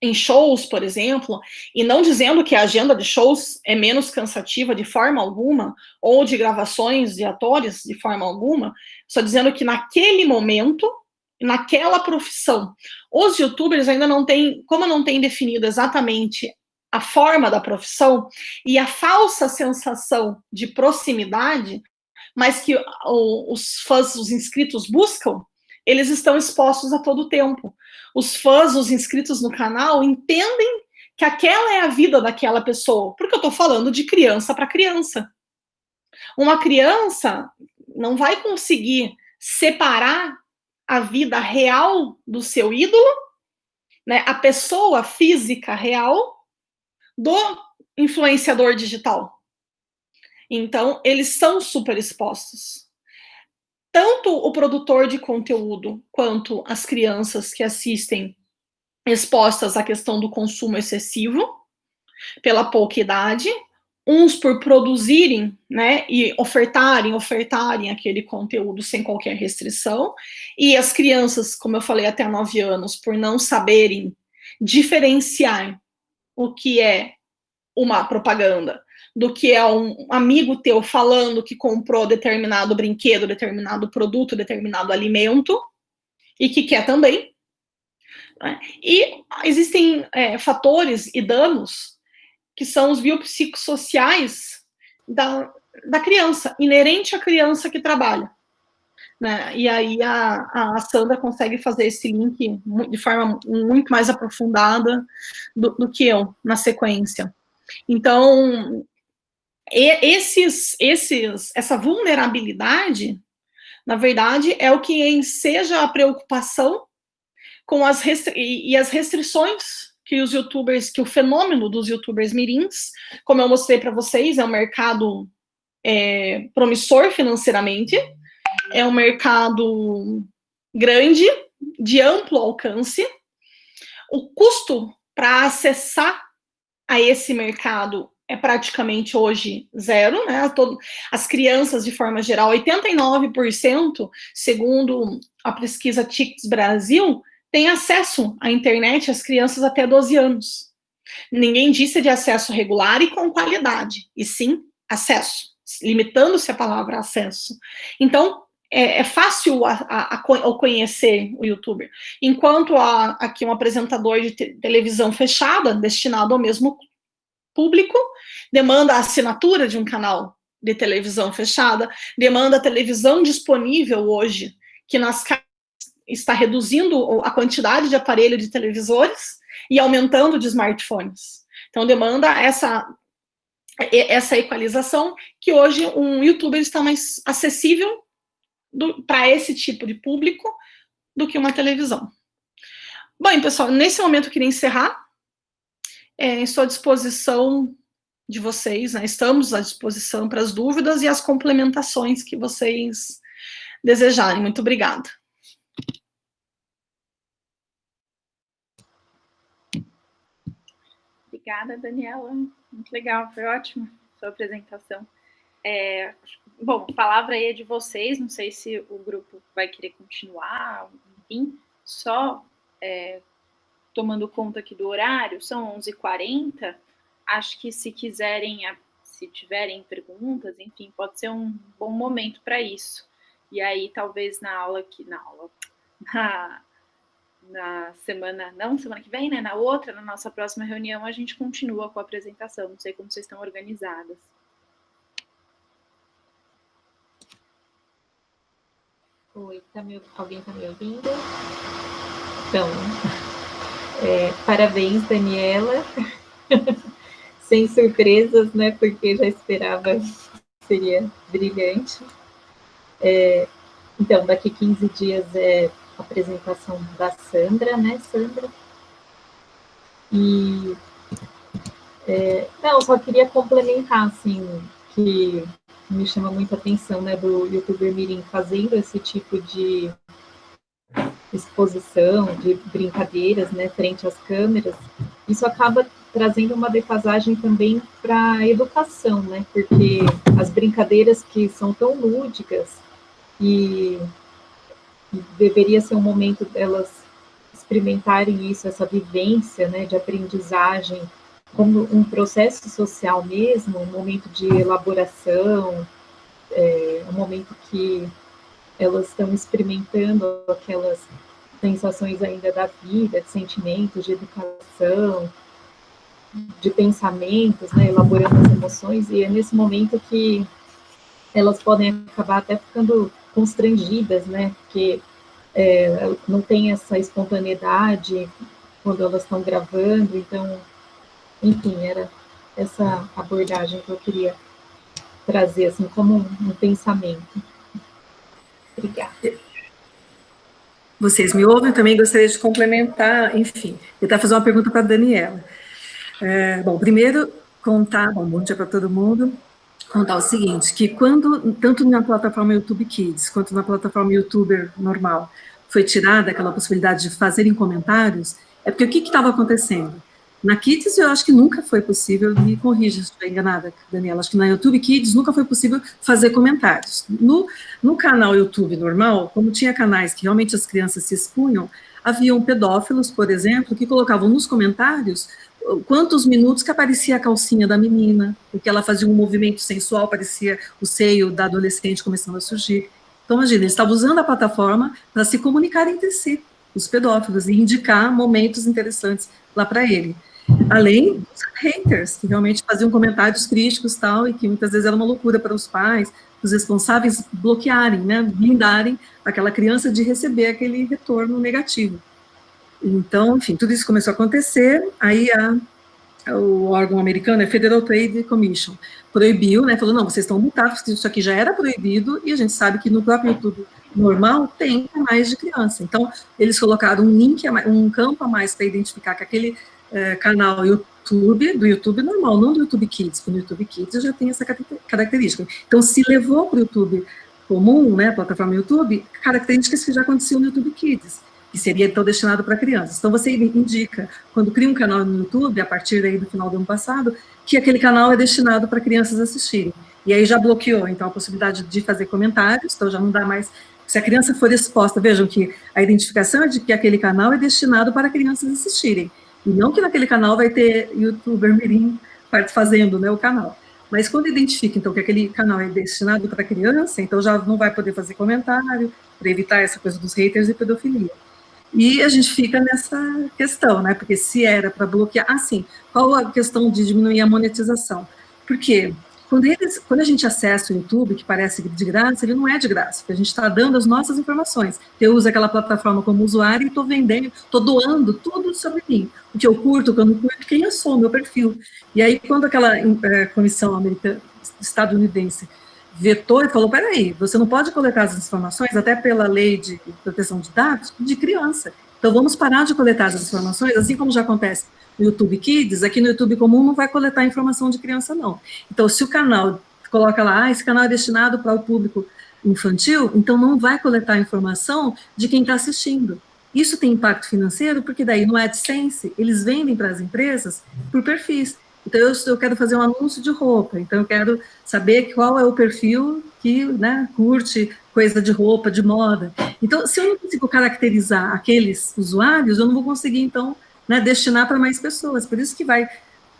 em shows, por exemplo, e não dizendo que a agenda de shows é menos cansativa de forma alguma, ou de gravações de atores de forma alguma, só dizendo que naquele momento, naquela profissão, os youtubers ainda não têm, como não têm definido exatamente a forma da profissão e a falsa sensação de proximidade, mas que os fãs, os inscritos buscam, eles estão expostos a todo tempo. Os fãs, os inscritos no canal, entendem que aquela é a vida daquela pessoa, porque eu estou falando de criança para criança. Uma criança não vai conseguir separar a vida real do seu ídolo, né, a pessoa física real, do influenciador digital. Então, eles são super expostos. Tanto o produtor de conteúdo quanto as crianças que assistem expostas à questão do consumo excessivo, pela pouca idade, uns por produzirem, né, e ofertarem aquele conteúdo sem qualquer restrição, e as crianças, como eu falei, até 9 anos, por não saberem diferenciar o que é uma propaganda do que é um amigo teu falando que comprou determinado brinquedo, determinado produto, determinado alimento, e que quer também. Né? E existem fatores e danos que são os biopsicossociais da criança, inerente à criança que trabalha. Né? E aí a Sandra consegue fazer esse link de forma muito mais aprofundada do que eu, na sequência. Então, essa vulnerabilidade, na verdade, é o que enseja a preocupação com as restrições que os youtubers, que o fenômeno dos youtubers mirins, como eu mostrei para vocês, é um mercado promissor financeiramente, é um mercado grande, de amplo alcance. O custo para acessar a esse mercado é praticamente hoje zero, né? As crianças, de forma geral, 89%, segundo a pesquisa TICS Brasil, têm acesso à internet, as crianças até 12 anos. Ninguém disse de acesso regular e com qualidade, e sim acesso, limitando-se a palavra acesso. Então, é fácil ao conhecer o youtuber. Enquanto aqui um apresentador de televisão fechada, destinado ao mesmo público, demanda a assinatura de um canal de televisão fechada, demanda a televisão disponível hoje, que nas casas está reduzindo a quantidade de aparelho de televisores e aumentando de smartphones. Então, demanda essa equalização, que hoje um youtuber está mais acessível para esse tipo de público do que uma televisão. Bom, pessoal, nesse momento eu queria encerrar. Estou à disposição de vocês, né? Estamos à disposição para as dúvidas e as complementações que vocês desejarem. Muito obrigada. Obrigada, Daniela. Muito legal, foi ótimo a sua apresentação. Bom, a palavra aí é de vocês, não sei se o grupo vai querer continuar, enfim, só tomando conta aqui do horário, são 11h40, acho que se tiverem perguntas, enfim, pode ser um bom momento para isso. E aí, talvez na semana que vem, né, na nossa próxima reunião, a gente continua com a apresentação, não sei como vocês estão organizadas. Oi, alguém está me ouvindo? Então, parabéns, Daniela. sem surpresas, né? Porque já esperava que seria brilhante. Então, daqui 15 dias é a apresentação da Sandra, né, Sandra? E não, só queria complementar, assim, que me chama muita atenção, né, do youtuber Mirim fazendo esse tipo de exposição, de brincadeiras, né, frente às câmeras. Isso acaba trazendo uma defasagem também para a educação, né, porque as brincadeiras que são tão lúdicas e deveria ser um momento delas experimentarem isso, essa vivência, né, de aprendizagem, como um processo social mesmo, um momento de elaboração, um momento que elas estão experimentando aquelas sensações ainda da vida, de sentimentos, de educação, de pensamentos, né, elaborando as emoções, e é nesse momento que elas podem acabar até ficando constrangidas, né, porque não tem essa espontaneidade quando elas estão gravando, então, enfim, era essa abordagem que eu queria trazer, assim, como um pensamento. Obrigada. Vocês me ouvem? Eu também gostaria de complementar, enfim, tentar fazer uma pergunta para a Daniela. Bom, primeiro, bom dia para todo mundo, contar o seguinte, que quando, tanto na plataforma YouTube Kids, quanto na plataforma YouTuber normal, foi tirada aquela possibilidade de fazerem comentários, é porque o que estava acontecendo? Na Kids, eu acho que nunca foi possível, me corrija se estiver enganada, Daniela, acho que na YouTube Kids nunca foi possível fazer comentários. No canal YouTube normal, como tinha canais que realmente as crianças se expunham, haviam pedófilos, por exemplo, que colocavam nos comentários quantos minutos que aparecia a calcinha da menina, porque ela fazia um movimento sensual, parecia o seio da adolescente começando a surgir. Então, imagina, eles estavam usando a plataforma para se comunicar entre si, os pedófilos, e indicar momentos interessantes lá para ele. Além dos haters, que realmente faziam comentários críticos tal, e que muitas vezes era uma loucura para os pais, os responsáveis bloquearem, né, blindarem aquela criança de receber aquele retorno negativo. Então, enfim, tudo isso começou a acontecer, aí o órgão americano, a Federal Trade Commission, proibiu, né, falou, não, vocês estão multados, porque isso aqui já era proibido, e a gente sabe que no próprio YouTube normal tem canais de criança. Então, eles colocaram um link, um campo a mais para identificar que aquele canal YouTube, do YouTube normal, não do YouTube Kids, porque no YouTube Kids já tem essa característica. Então, se levou para o YouTube comum, né, plataforma YouTube, características que já aconteciam no YouTube Kids, que seria, então, destinado para crianças. Então, você indica, quando cria um canal no YouTube, a partir daí do final do ano passado, que aquele canal é destinado para crianças assistirem. E aí já bloqueou, então, a possibilidade de fazer comentários, então já não dá mais. Se a criança for exposta, vejam que a identificação é de que aquele canal é destinado para crianças assistirem. E não que naquele canal vai ter youtuber mirim fazendo, né, o canal. Mas quando identifica, então, que aquele canal é destinado para criança, então já não vai poder fazer comentário, para evitar essa coisa dos haters e pedofilia. E a gente fica nessa questão, né, porque se era para bloquear... Assim, qual a questão de diminuir a monetização? Porque quando a gente acessa o YouTube, que parece de graça, ele não é de graça, porque a gente está dando as nossas informações. Eu uso aquela plataforma como usuário e estou vendendo, estou doando tudo sobre mim. O que eu curto, o que eu não curto, quem eu sou, meu perfil. E aí, quando aquela comissão estadunidense vetou e falou, peraí, você não pode coletar as informações, até pela lei de proteção de dados, de criança. Então, vamos parar de coletar as informações, assim como já acontece no YouTube Kids, aqui no YouTube comum não vai coletar informação de criança, não. Então, se o canal coloca lá, esse canal é destinado para o público infantil, então não vai coletar informação de quem está assistindo. Isso tem impacto financeiro, porque daí no AdSense, eles vendem para as empresas por perfis. Então, eu quero fazer um anúncio de roupa, então eu quero saber qual é o perfil que, né, curte coisa de roupa, de moda. Então, se eu não consigo caracterizar aqueles usuários, eu não vou conseguir, então, né, destinar para mais pessoas, por isso que vai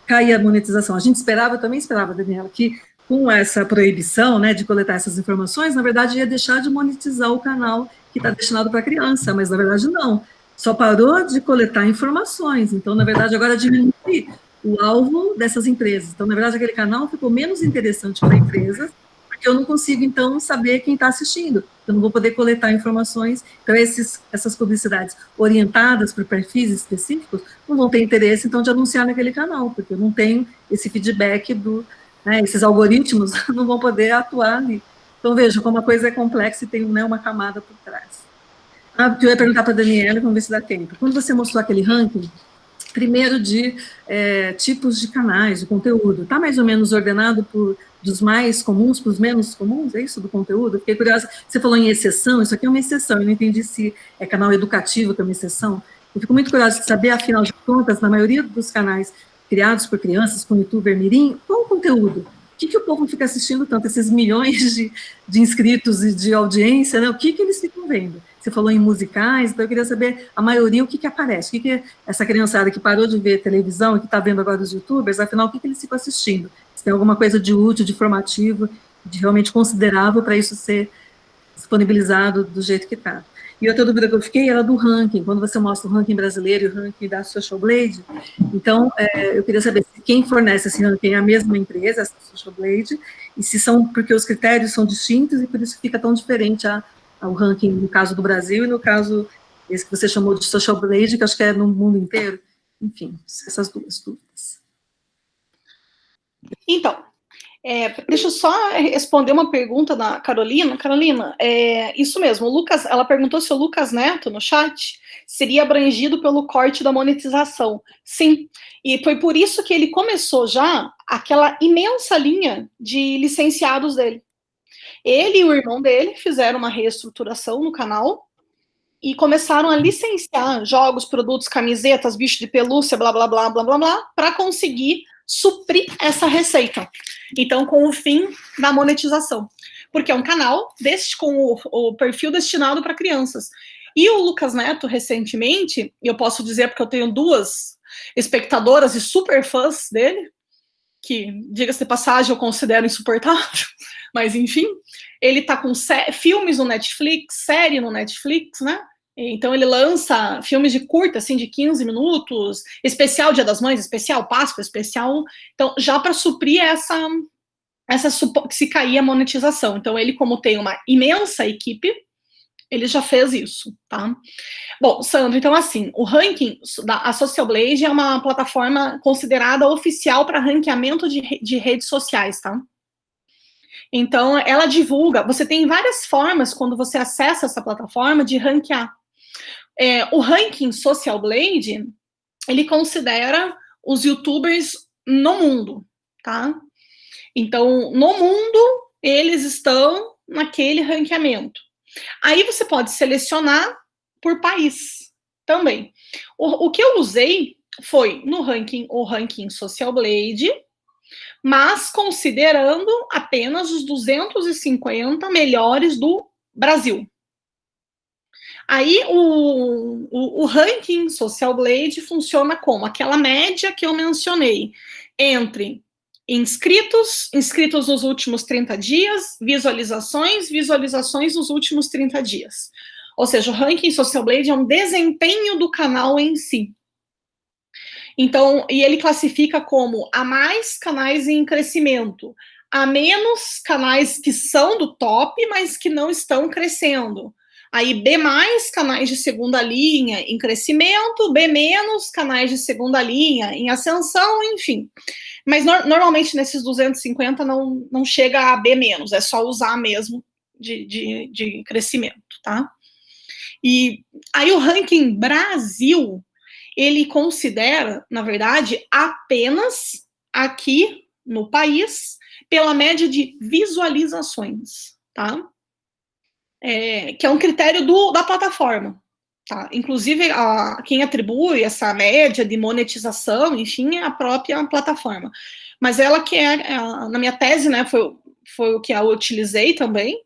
cair a monetização. A gente esperava, eu também esperava, Daniela, que com essa proibição, né, de coletar essas informações, na verdade ia deixar de monetizar o canal que está destinado para criança, mas na verdade não, só parou de coletar informações, então na verdade agora diminui o alvo dessas empresas, então na verdade aquele canal ficou menos interessante para empresas, porque porque eu não consigo, então, saber quem está assistindo. Eu não vou poder coletar informações. Então, essas publicidades orientadas para perfis específicos não vão ter interesse, então, de anunciar naquele canal, porque eu não tenho esse feedback né, esses algoritmos não vão poder atuar ali. Então, veja como a coisa é complexa e tem, né, uma camada por trás. Eu ia perguntar para a Daniela, vamos ver se dá tempo. Quando você mostrou aquele ranking, primeiro de tipos de canais, de conteúdo, está mais ou menos ordenado dos mais comuns para os menos comuns, é isso do conteúdo? Fiquei curiosa, você falou em exceção, isso aqui é uma exceção, eu não entendi se é canal educativo que é uma exceção. Eu fico muito curiosa de saber, afinal de contas, na maioria dos canais criados por crianças, com youtuber mirim, qual o conteúdo? O que o povo fica assistindo tanto, esses milhões de inscritos e de audiência, né? O que eles ficam vendo? Você falou em musicais, então eu queria saber, a maioria, o que aparece? O que essa criançada que parou de ver televisão e que está vendo agora os youtubers, afinal, o que eles ficam assistindo? Se tem alguma coisa de útil, de formativo, de realmente considerável para isso ser disponibilizado do jeito que está. E outra dúvida que eu fiquei era do ranking, quando você mostra o ranking brasileiro e o ranking da Social Blade, então, eu queria saber se quem fornece esse ranking é a mesma empresa, essa Social Blade, e se são, porque os critérios são distintos e por isso fica tão diferente o ranking no caso do Brasil e no caso, esse que você chamou de Social Blade, que acho que é no mundo inteiro. Enfim, essas duas dúvidas. Então, deixa eu só responder uma pergunta da Carolina. Carolina, isso mesmo, o Lucas, ela perguntou se o Lucas Neto, no chat, seria abrangido pelo corte da monetização. Sim, e foi por isso que ele começou já aquela imensa linha de licenciados dele. Ele e o irmão dele fizeram uma reestruturação no canal e começaram a licenciar jogos, produtos, camisetas, bicho de pelúcia, blá, blá, blá, blá, blá, blá, para conseguir suprir essa receita. Então, com o fim da monetização. Porque é um canal com o perfil destinado para crianças. E o Lucas Neto, recentemente, e eu posso dizer porque eu tenho 2 espectadoras e super fãs dele, que, diga-se de passagem, eu considero insuportável, mas enfim, ele tá com filmes no Netflix, série no Netflix, né? Então ele lança filmes de curta, assim, de 15 minutos, especial Dia das Mães, especial Páscoa, especial... Então, já para suprir se cair a monetização. Então, ele, como tem uma imensa equipe, ele já fez isso, tá? Bom, Sandro, então assim, o ranking da Social Blade é uma plataforma considerada oficial para ranqueamento de redes sociais, tá? Então, ela divulga, você tem várias formas, quando você acessa essa plataforma, de ranquear. O ranking Social Blade, ele considera os youtubers no mundo, tá? Então, no mundo, eles estão naquele ranqueamento. Aí você pode selecionar por país também. O que eu usei foi o ranking Social Blade, mas considerando apenas os 250 melhores do Brasil. Aí o ranking Social Blade funciona como aquela média que eu mencionei entre inscritos nos últimos 30 dias, visualizações nos últimos 30 dias. Ou seja, o ranking Social Blade é um desempenho do canal em si. Então, e ele classifica como a mais canais em crescimento, a menos canais que são do top, mas que não estão crescendo. Aí, B+, canais de segunda linha em crescimento, B-, canais de segunda linha em ascensão, enfim. Mas, normalmente, nesses 250 não chega a B-, é só usar mesmo de crescimento, tá? E aí, o ranking Brasil, ele considera, na verdade, apenas aqui no país, pela média de visualizações, tá? Que é um critério da plataforma, tá? Inclusive, quem atribui essa média de monetização, enfim, é a própria plataforma. Mas ela que na minha tese, né, foi o que eu utilizei também,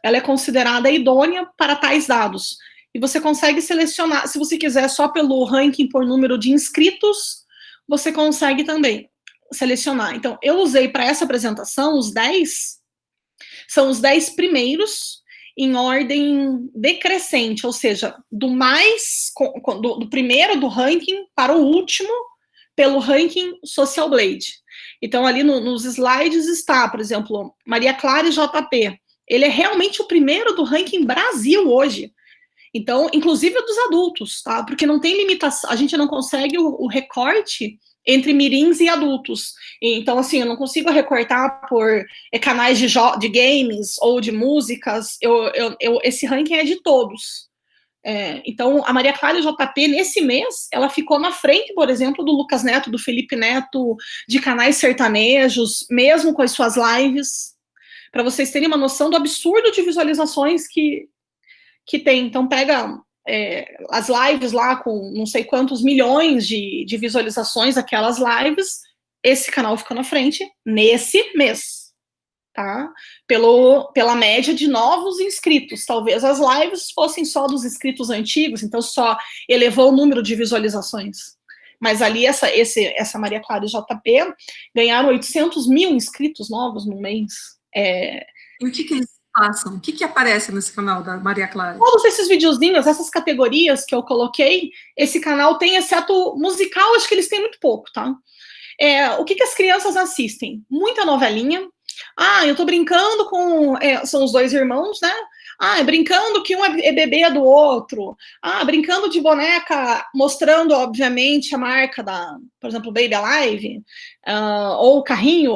ela é considerada idônea para tais dados. E você consegue selecionar, se você quiser só pelo ranking por número de inscritos, você consegue também selecionar. Então, eu usei para essa apresentação são os 10 primeiros em ordem decrescente, ou seja, do primeiro do ranking para o último, pelo ranking Social Blade. Então, ali nos slides está, por exemplo, Maria Clara e JP. Ele é realmente o primeiro do ranking Brasil hoje. Então, inclusive dos adultos, tá? Porque não tem limitação, a gente não consegue o recorte entre mirins e adultos. Então, assim, eu não consigo recortar por canais de games ou de músicas. Esse ranking é de todos. Então, a Maria Clara JP, nesse mês, ela ficou na frente, por exemplo, do Lucas Neto, do Felipe Neto, de canais sertanejos, mesmo com as suas lives, para vocês terem uma noção do absurdo de visualizações que tem. Então, pega as lives lá com não sei quantos milhões de visualizações, aquelas lives, esse canal ficou na frente nesse mês, tá? Pela média de novos inscritos. Talvez as lives fossem só dos inscritos antigos, então só elevou o número de visualizações. Mas ali, essa Maria Clara e JP ganharam 800 mil inscritos novos no mês. E o que eles passam? O que aparece nesse canal da Maria Clara? Todos esses videozinhos, essas categorias que eu coloquei, esse canal tem, exceto musical, acho que eles têm muito pouco, tá? O que as crianças assistem? Muita novelinha. Eu tô brincando com... são os dois irmãos, né? Brincando que um é bebê do outro. Brincando de boneca, mostrando, obviamente, a marca da, por exemplo, Baby Alive, ou o carrinho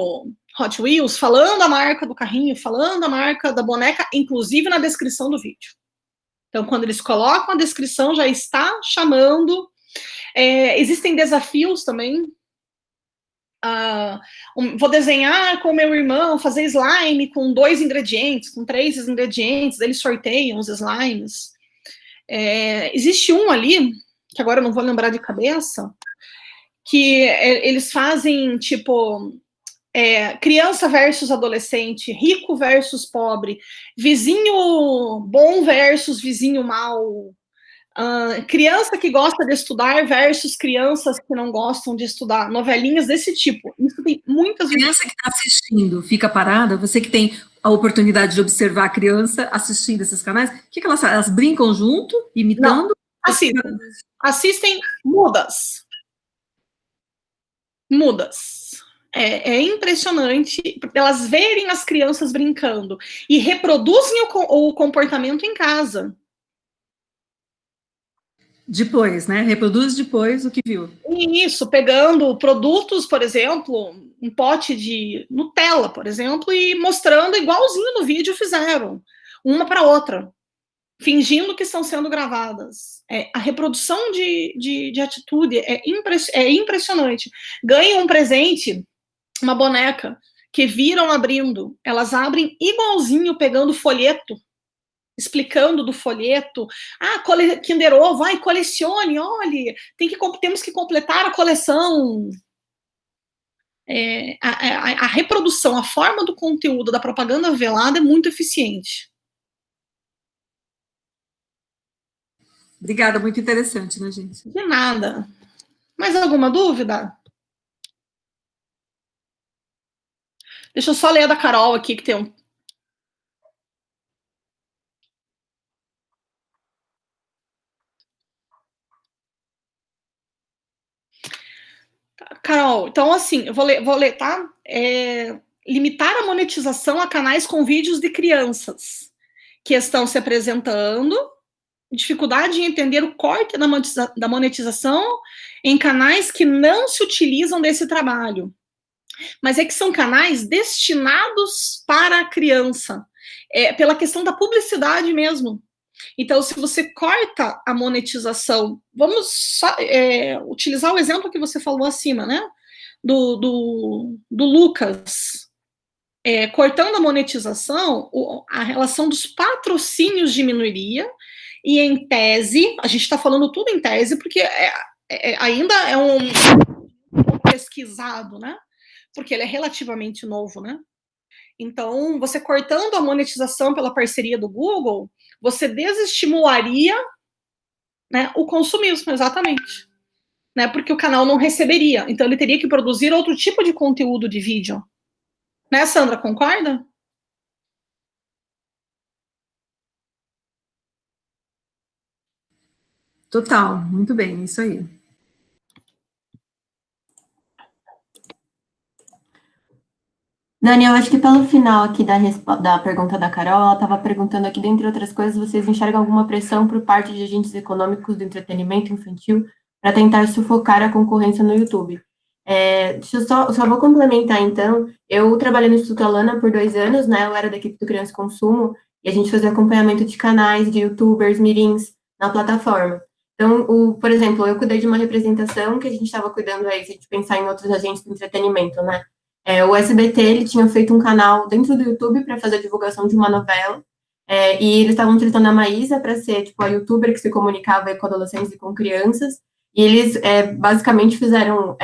Hot Wheels, falando a marca do carrinho, falando a marca da boneca, inclusive na descrição do vídeo. Então, quando eles colocam a descrição, já está chamando. Existem desafios também. Vou desenhar com meu irmão, fazer slime com 2 ingredientes, com 3 ingredientes, eles sorteiam os slimes. Existe um ali, que agora eu não vou lembrar de cabeça, que eles fazem, tipo, criança versus adolescente, rico versus pobre, vizinho bom versus vizinho mau, criança que gosta de estudar versus crianças que não gostam de estudar, novelinhas desse tipo. Isso tem muitas... A criança que está assistindo fica parada, você que tem a oportunidade de observar a criança assistindo esses canais, o que elas fazem? Elas brincam junto, imitando? Não, assistem mudas. É impressionante elas verem as crianças brincando e reproduzem o comportamento em casa. Depois, né? Reproduz depois o que viu. Isso, pegando produtos, por exemplo, um pote de Nutella, por exemplo, e mostrando igualzinho no vídeo fizeram, uma para outra, fingindo que estão sendo gravadas. A reprodução de atitude é impressionante. Ganham um presente, uma boneca, que viram abrindo, elas abrem igualzinho, pegando folheto, explicando do folheto, Kinder Ovo, colecione, olhe, temos que completar a coleção. A reprodução, a forma do conteúdo da propaganda velada é muito eficiente. Obrigada, muito interessante, né, gente? De nada. Mais alguma dúvida? Deixa eu só ler a da Carol aqui, que tem um... Carol, então assim, eu vou ler, tá? Limitar a monetização a canais com vídeos de crianças que estão se apresentando, dificuldade em entender o corte da monetização em canais que não se utilizam desse trabalho. Mas que são canais destinados para a criança, pela questão da publicidade mesmo. Então, se você corta a monetização, vamos só, utilizar o exemplo que você falou acima, né? Do Lucas. Cortando a monetização, a relação dos patrocínios diminuiria, e em tese, a gente está falando tudo em tese, porque ainda é um pesquisado, né? Porque ele é relativamente novo, né? Então, você cortando a monetização pela parceria do Google, você desestimularia, né, o consumismo, exatamente. Né, porque o canal não receberia. Então, ele teria que produzir outro tipo de conteúdo de vídeo. Né, Sandra, concorda? Total, muito bem, isso aí. Dani, eu acho que pelo final aqui da pergunta da Carol, ela estava perguntando aqui, dentre outras coisas, vocês enxergam alguma pressão por parte de agentes econômicos do entretenimento infantil para tentar sufocar a concorrência no YouTube? Deixa eu só vou complementar, então. Eu trabalhei no Instituto Alana por 2 anos, né? Eu era da equipe do Criança e Consumo, e a gente fazia acompanhamento de canais, de YouTubers, mirins, na plataforma. Então, por exemplo, eu cuidei de uma representação que a gente estava cuidando aí, se a gente pensar em outros agentes do entretenimento, né? O SBT, ele tinha feito um canal dentro do YouTube para fazer a divulgação de uma novela, e eles estavam tratando a Maísa para ser, tipo, a youtuber que se comunicava com adolescentes e com crianças, e eles basicamente fizeram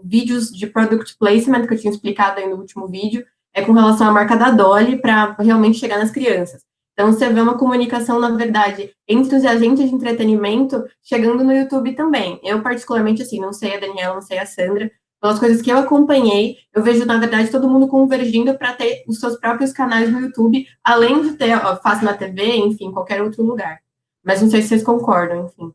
vídeos de product placement, que eu tinha explicado aí no último vídeo, com relação à marca da Dolly, para realmente chegar nas crianças. Então, você vê uma comunicação, na verdade, entre os agentes de entretenimento, chegando no YouTube também. Eu, particularmente, assim, não sei a Daniela, não sei a Sandra, pelas coisas que eu acompanhei, eu vejo, na verdade, todo mundo convergindo para ter os seus próprios canais no YouTube, além de ter, faço na TV, enfim, qualquer outro lugar. Mas não sei se vocês concordam, enfim.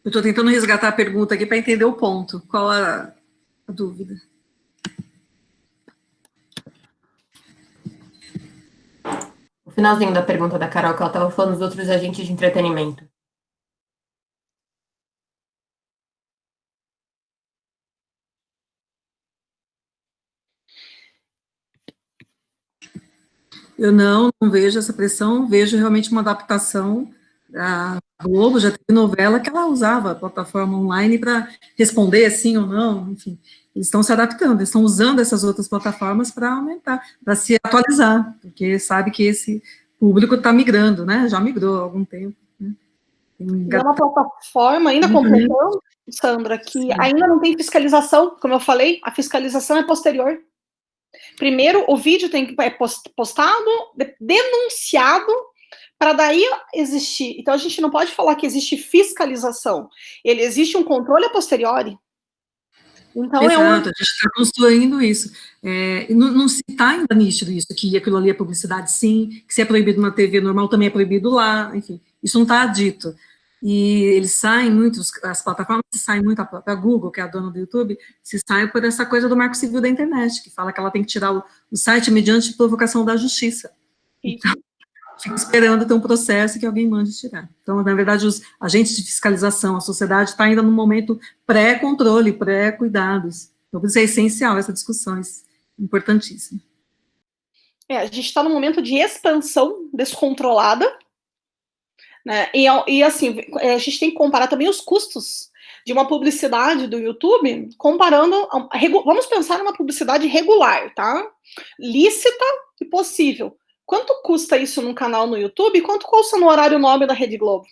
Eu estou tentando resgatar a pergunta aqui para entender o ponto. Qual a dúvida? O finalzinho da pergunta da Carol, que ela estava falando dos outros agentes de entretenimento. Eu não vejo essa pressão, vejo realmente uma adaptação. A Globo já teve novela que ela usava a plataforma online para responder sim ou não, enfim. Eles estão se adaptando, eles estão usando essas outras plataformas para aumentar, para se atualizar, porque sabe que esse público está migrando, né? Já migrou há algum tempo. Né? É uma plataforma, ainda completando, Sandra, que sim, ainda não tem fiscalização, como eu falei, a fiscalização é posterior. Primeiro, o vídeo tem que postado, denunciado, para daí existir. Então, a gente não pode falar que existe fiscalização. Existe um controle a posteriori. Então, exato, a gente está construindo isso. Não se está ainda nítido isso, que aquilo ali é publicidade, sim, que se é proibido na TV normal, também é proibido lá, enfim, isso não está dito. E eles saem muito, as plataformas saem muito, a própria Google, que é a dona do YouTube, se sai por essa coisa do Marco Civil da internet, que fala que ela tem que tirar o site mediante provocação da justiça. Então, fica esperando ter um processo que alguém mande tirar. Então, na verdade, os agentes de fiscalização, a sociedade está ainda no momento pré-controle, pré-cuidados. Então, por isso é essencial essa discussão, importantíssima. A gente está num momento de expansão descontrolada, né? E assim, a gente tem que comparar também os custos de uma publicidade do YouTube, comparando, vamos pensar numa publicidade regular, tá? Lícita e possível. Quanto custa isso num canal no YouTube? Quanto custa no horário nobre da Rede Globo?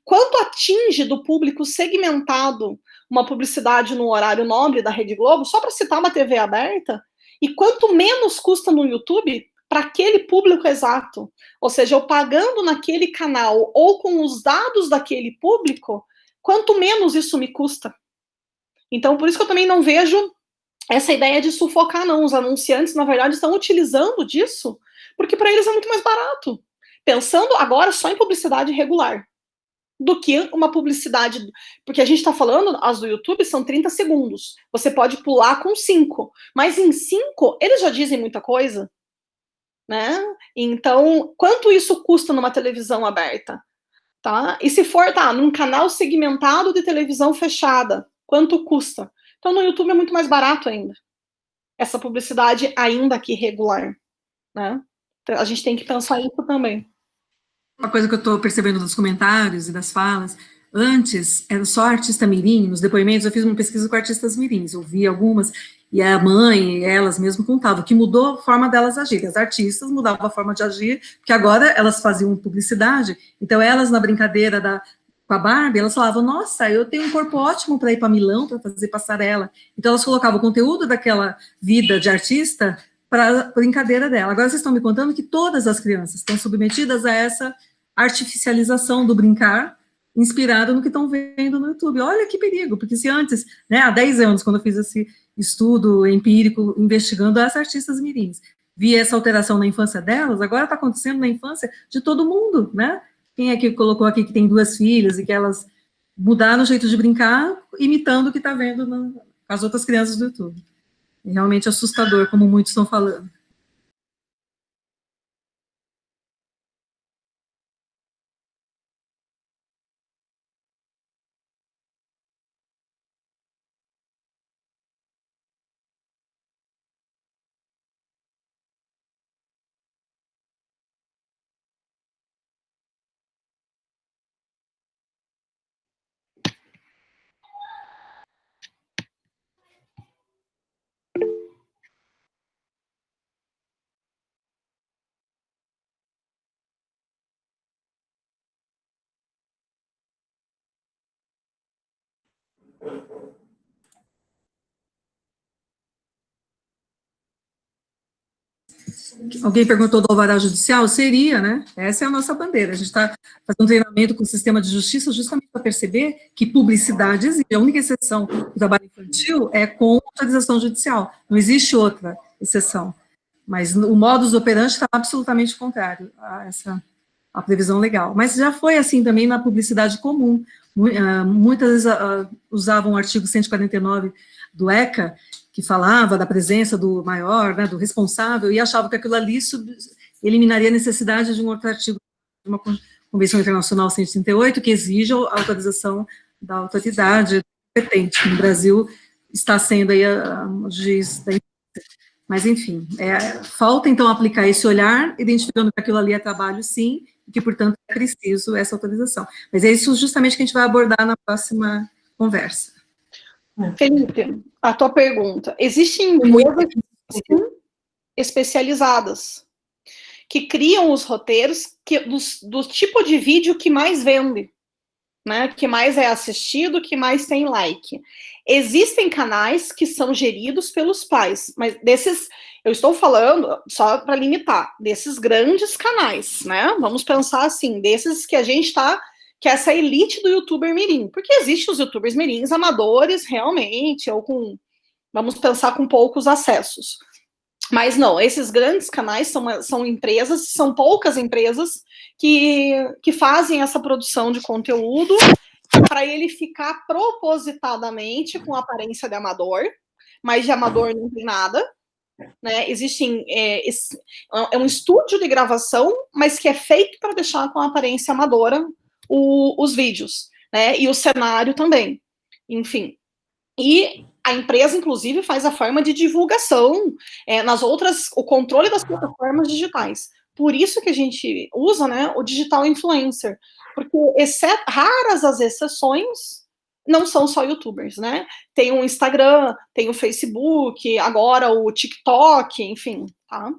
Quanto atinge do público segmentado uma publicidade no horário nobre da Rede Globo, só para citar uma TV aberta? E quanto menos custa no YouTube para aquele público exato? Ou seja, eu pagando naquele canal ou com os dados daquele público, quanto menos isso me custa. Então, por isso que eu também não vejo essa ideia de sufocar, não. Os anunciantes, na verdade, estão utilizando disso porque para eles é muito mais barato. Pensando agora só em publicidade regular, do que uma publicidade, porque a gente está falando, as do YouTube são 30 segundos, você pode pular com 5, mas em 5 eles já dizem muita coisa, né? Então, quanto isso custa numa televisão aberta? Tá? E se for, num canal segmentado de televisão fechada, quanto custa? Então, no YouTube é muito mais barato ainda, essa publicidade ainda que regular, né? Então, a gente tem que pensar isso também. Uma coisa que eu estou percebendo dos comentários e das falas, antes era só artista mirim, nos depoimentos eu fiz uma pesquisa com artistas mirins, eu vi algumas, e a mãe, e elas mesmo contavam, que mudou a forma delas agirem, as artistas mudavam a forma de agir, porque agora elas faziam publicidade, então elas na brincadeira com a Barbie, elas falavam, nossa, eu tenho um corpo ótimo para ir para Milão, para fazer passarela, então elas colocavam o conteúdo daquela vida de artista para a brincadeira dela. Agora vocês estão me contando que todas as crianças estão submetidas a essa artificialização do brincar, inspirado no que estão vendo no YouTube. Olha que perigo, porque se antes, né, há 10 anos, quando eu fiz esse estudo empírico investigando as artistas mirins, vi essa alteração na infância delas, agora está acontecendo na infância de todo mundo, né? Quem é que colocou aqui que tem 2 filhas e que elas mudaram o jeito de brincar, imitando o que está vendo com as outras crianças do YouTube. É realmente assustador, como muitos estão falando. Alguém perguntou do alvará judicial? Seria, né? Essa é a nossa bandeira. A gente está fazendo um treinamento com o sistema de justiça justamente para perceber que publicidade existe. A única exceção do trabalho infantil é com autorização judicial. Não existe outra exceção. Mas o modus operandi está absolutamente contrário a essa a previsão legal. Mas já foi assim também na publicidade comum. Muitas vezes usavam o artigo 149 do ECA, que falava da presença do maior, né, do responsável, e achavam que aquilo ali eliminaria a necessidade de um outro artigo, de uma Convenção Internacional 138, que exige a autorização da autoridade competente. No Brasil, está sendo aí o juiz da infância. Mas, enfim, falta, então, aplicar esse olhar, identificando que aquilo ali é trabalho, sim, e que, portanto, é preciso essa autorização. Mas é isso justamente que a gente vai abordar na próxima conversa. Felipe, a tua pergunta. Existem empresas especializadas que criam os roteiros do tipo de vídeo que mais vende, né? Que mais é assistido, que mais tem like. Existem canais que são geridos pelos pais, mas desses, eu estou falando, só para limitar, desses grandes canais, né? Vamos pensar assim, desses que a gente está, que é essa elite do youtuber mirim, porque existem os youtubers mirins amadores, realmente, ou com, vamos pensar, com poucos acessos. Mas não, esses grandes canais são empresas, são poucas empresas que fazem essa produção de conteúdo para ele ficar propositadamente com aparência de amador, mas de amador não tem nada, né? Existem é um estúdio de gravação, mas que é feito para deixar com a aparência amadora os vídeos, né? E o cenário também, enfim. E a empresa, inclusive, faz a forma de divulgação nas outras, o controle das plataformas digitais. Por isso que a gente usa, né, o digital influencer, porque raras as exceções, não são só youtubers, né? Tem o Instagram, tem o Facebook, agora o TikTok, enfim, tá?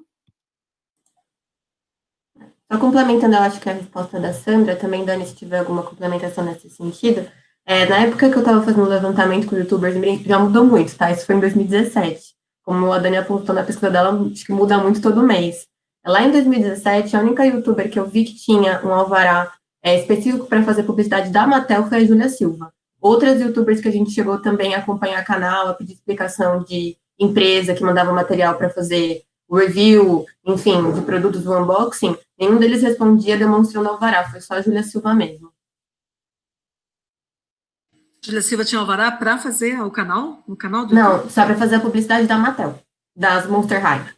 Só complementando, eu acho que a resposta da Sandra, também, Dani, se tiver alguma complementação nesse sentido, na época que eu estava fazendo o levantamento com youtubers, já mudou muito, tá? Isso foi em 2017. Como a Dani apontou na pesquisa dela, acho que muda muito todo mês. Lá em 2017, a única youtuber que eu vi que tinha um alvará específico para fazer publicidade da Mattel foi a Júlia Silva. Outras youtubers que a gente chegou também a acompanhar canal, a pedir explicação de empresa que mandava material para fazer o review, enfim, de produtos do unboxing, nenhum deles respondia demonstrando alvará, foi só a Júlia Silva mesmo. Júlia Silva tinha alvará para fazer o canal? No canal do Não, YouTube? só para fazer a publicidade da Mattel, das Monster High.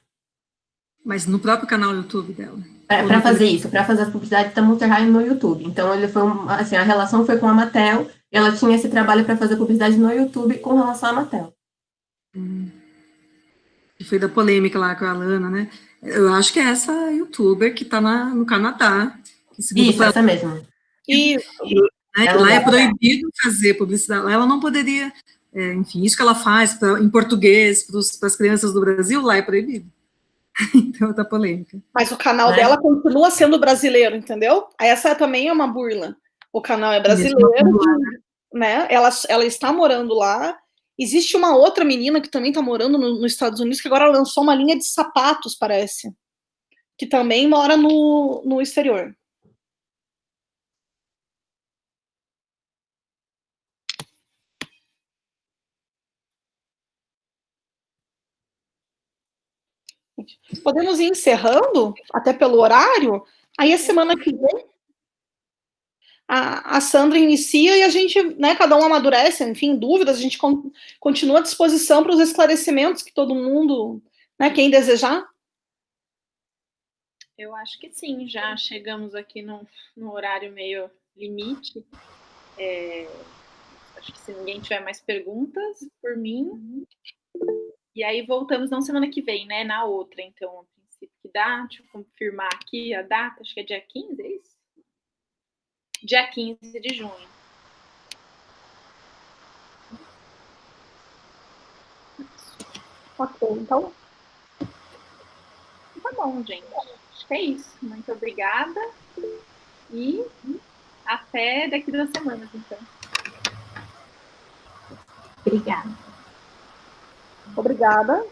Mas no próprio canal do YouTube dela? Para fazer isso, para fazer as publicidades da Monster High no YouTube. Então, ele foi assim, a relação foi com a Mattel, e ela tinha esse trabalho para fazer publicidade no YouTube com relação à Mattel. Foi da polêmica lá com a Alana, né? Eu acho que é essa youtuber que está no Canadá. Isso, essa mesmo. Isso. Né, lá é proibido fazer publicidade. Lá ela não poderia, enfim, isso que ela faz em português para as crianças do Brasil, lá é proibido. Então, tá polêmica. Mas o canal dela continua sendo brasileiro, entendeu? Essa também é uma burla. O canal é brasileiro, né? Ela está morando lá. Existe uma outra menina que também está morando nos Estados Unidos, que agora lançou uma linha de sapatos, parece. Que também mora no exterior. gente. Podemos ir encerrando, até pelo horário. Aí a semana que vem a Sandra inicia e a gente, né, cada um amadurece, enfim, dúvidas, a gente continua à disposição para os esclarecimentos que todo mundo, né, quem desejar. Eu acho que sim, já chegamos aqui no horário meio limite. Acho que se ninguém tiver mais perguntas, por mim. E aí voltamos não semana que vem, né? Na outra, então, a princípio que dá. Deixa eu confirmar aqui a data, acho que é dia 15, é isso? Dia 15 de junho. Ok, então. Tá bom, gente. Acho que é isso. Muito obrigada. E até daqui 2 semanas, então. Obrigada. Obrigada.